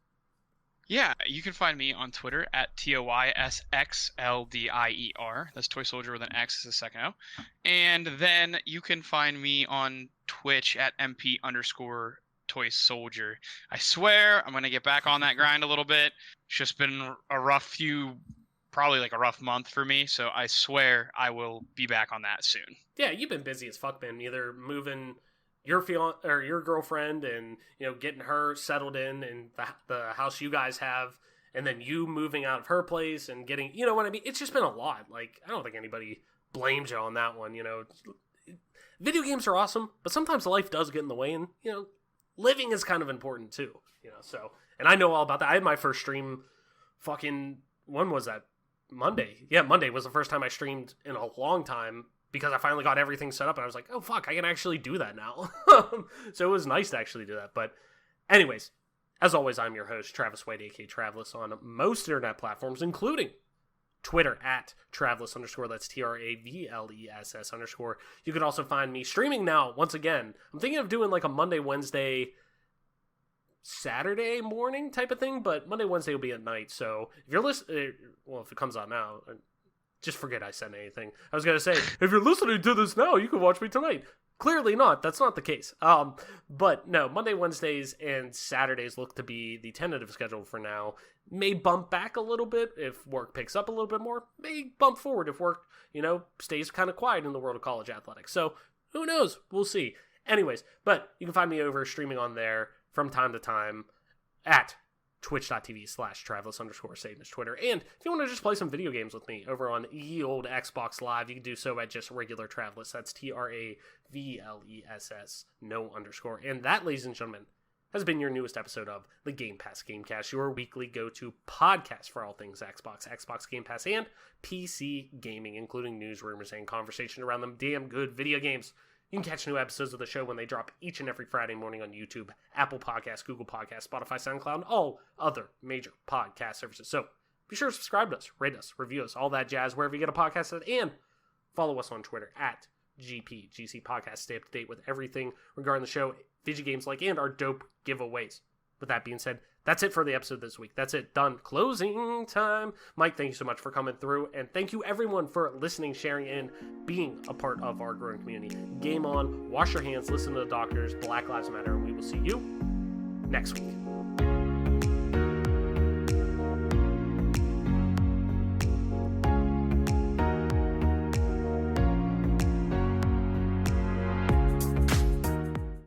Yeah, you can find me on Twitter at TOYSXLDIER. That's Toy Soldier with an X as a second O. And then you can find me on Twitch at MP_Toy Soldier. I swear I'm going to get back on that grind a little bit. It's just been a rough probably like a rough month for me. So I swear I will be back on that soon. Yeah, you've been busy as fuck, man. Either moving your your girlfriend and, you know, getting her settled in the house you guys have, and then you moving out of her place and getting, you know what I mean? It's just been a lot. Like, I don't think anybody blames you on that one, you know. Video games are awesome, but sometimes life does get in the way, and, you know, living is kind of important too, you know. So, and I know all about that. I had my first stream when was that? Monday. Yeah, Monday was the first time I streamed in a long time, because I finally got everything set up, and I was like, oh, fuck, I can actually do that now. So it was nice to actually do that. But anyways, as always, I'm your host, Travis White, a.k.a. Traveless, on most internet platforms, including Twitter at Traveless_, that's TRAVLESS_. You can also find me streaming now, once again. I'm thinking of doing like a Monday, Wednesday, Saturday morning type of thing, but Monday, Wednesday will be at night. So if you're listening, well, if it comes out now, just forget I said anything. I was going to say, if you're listening to this now, you can watch me tonight. Clearly not. That's not the case. But no, Monday, Wednesdays, and Saturdays look to be the tentative schedule for now. May bump back a little bit if work picks up a little bit more. May bump forward if work, you know, stays kind of quiet in the world of college athletics. So who knows? We'll see. Anyways, but you can find me over streaming on there from time to time at twitch.tv/Traveless_Satan's Twitter. And if you want to just play some video games with me over on ye old Xbox Live, you can do so at just regular Traveless. That's TRAVLESS, no underscore. And that, ladies and gentlemen, has been your newest episode of the Gamecast, your weekly go-to podcast for all things Xbox Game Pass, and PC gaming, including news, rumors, and conversation around them damn good video games. You can catch new episodes of the show when they drop each and every Friday morning on YouTube, Apple Podcasts, Google Podcasts, Spotify, SoundCloud, and all other major podcast services. So be sure to subscribe to us, rate us, review us, all that jazz, wherever you get a podcast at, and follow us on Twitter at GPGC Podcast. Stay up to date with everything regarding the show, video games like, and our dope giveaways. With that being said, that's it for the episode this week. That's it. Done. Closing time. Mike, thank you so much for coming through. And thank you, everyone, for listening, sharing, and being a part of our growing community. Game on. Wash your hands. Listen to the doctors. Black Lives Matter. And we will see you next week.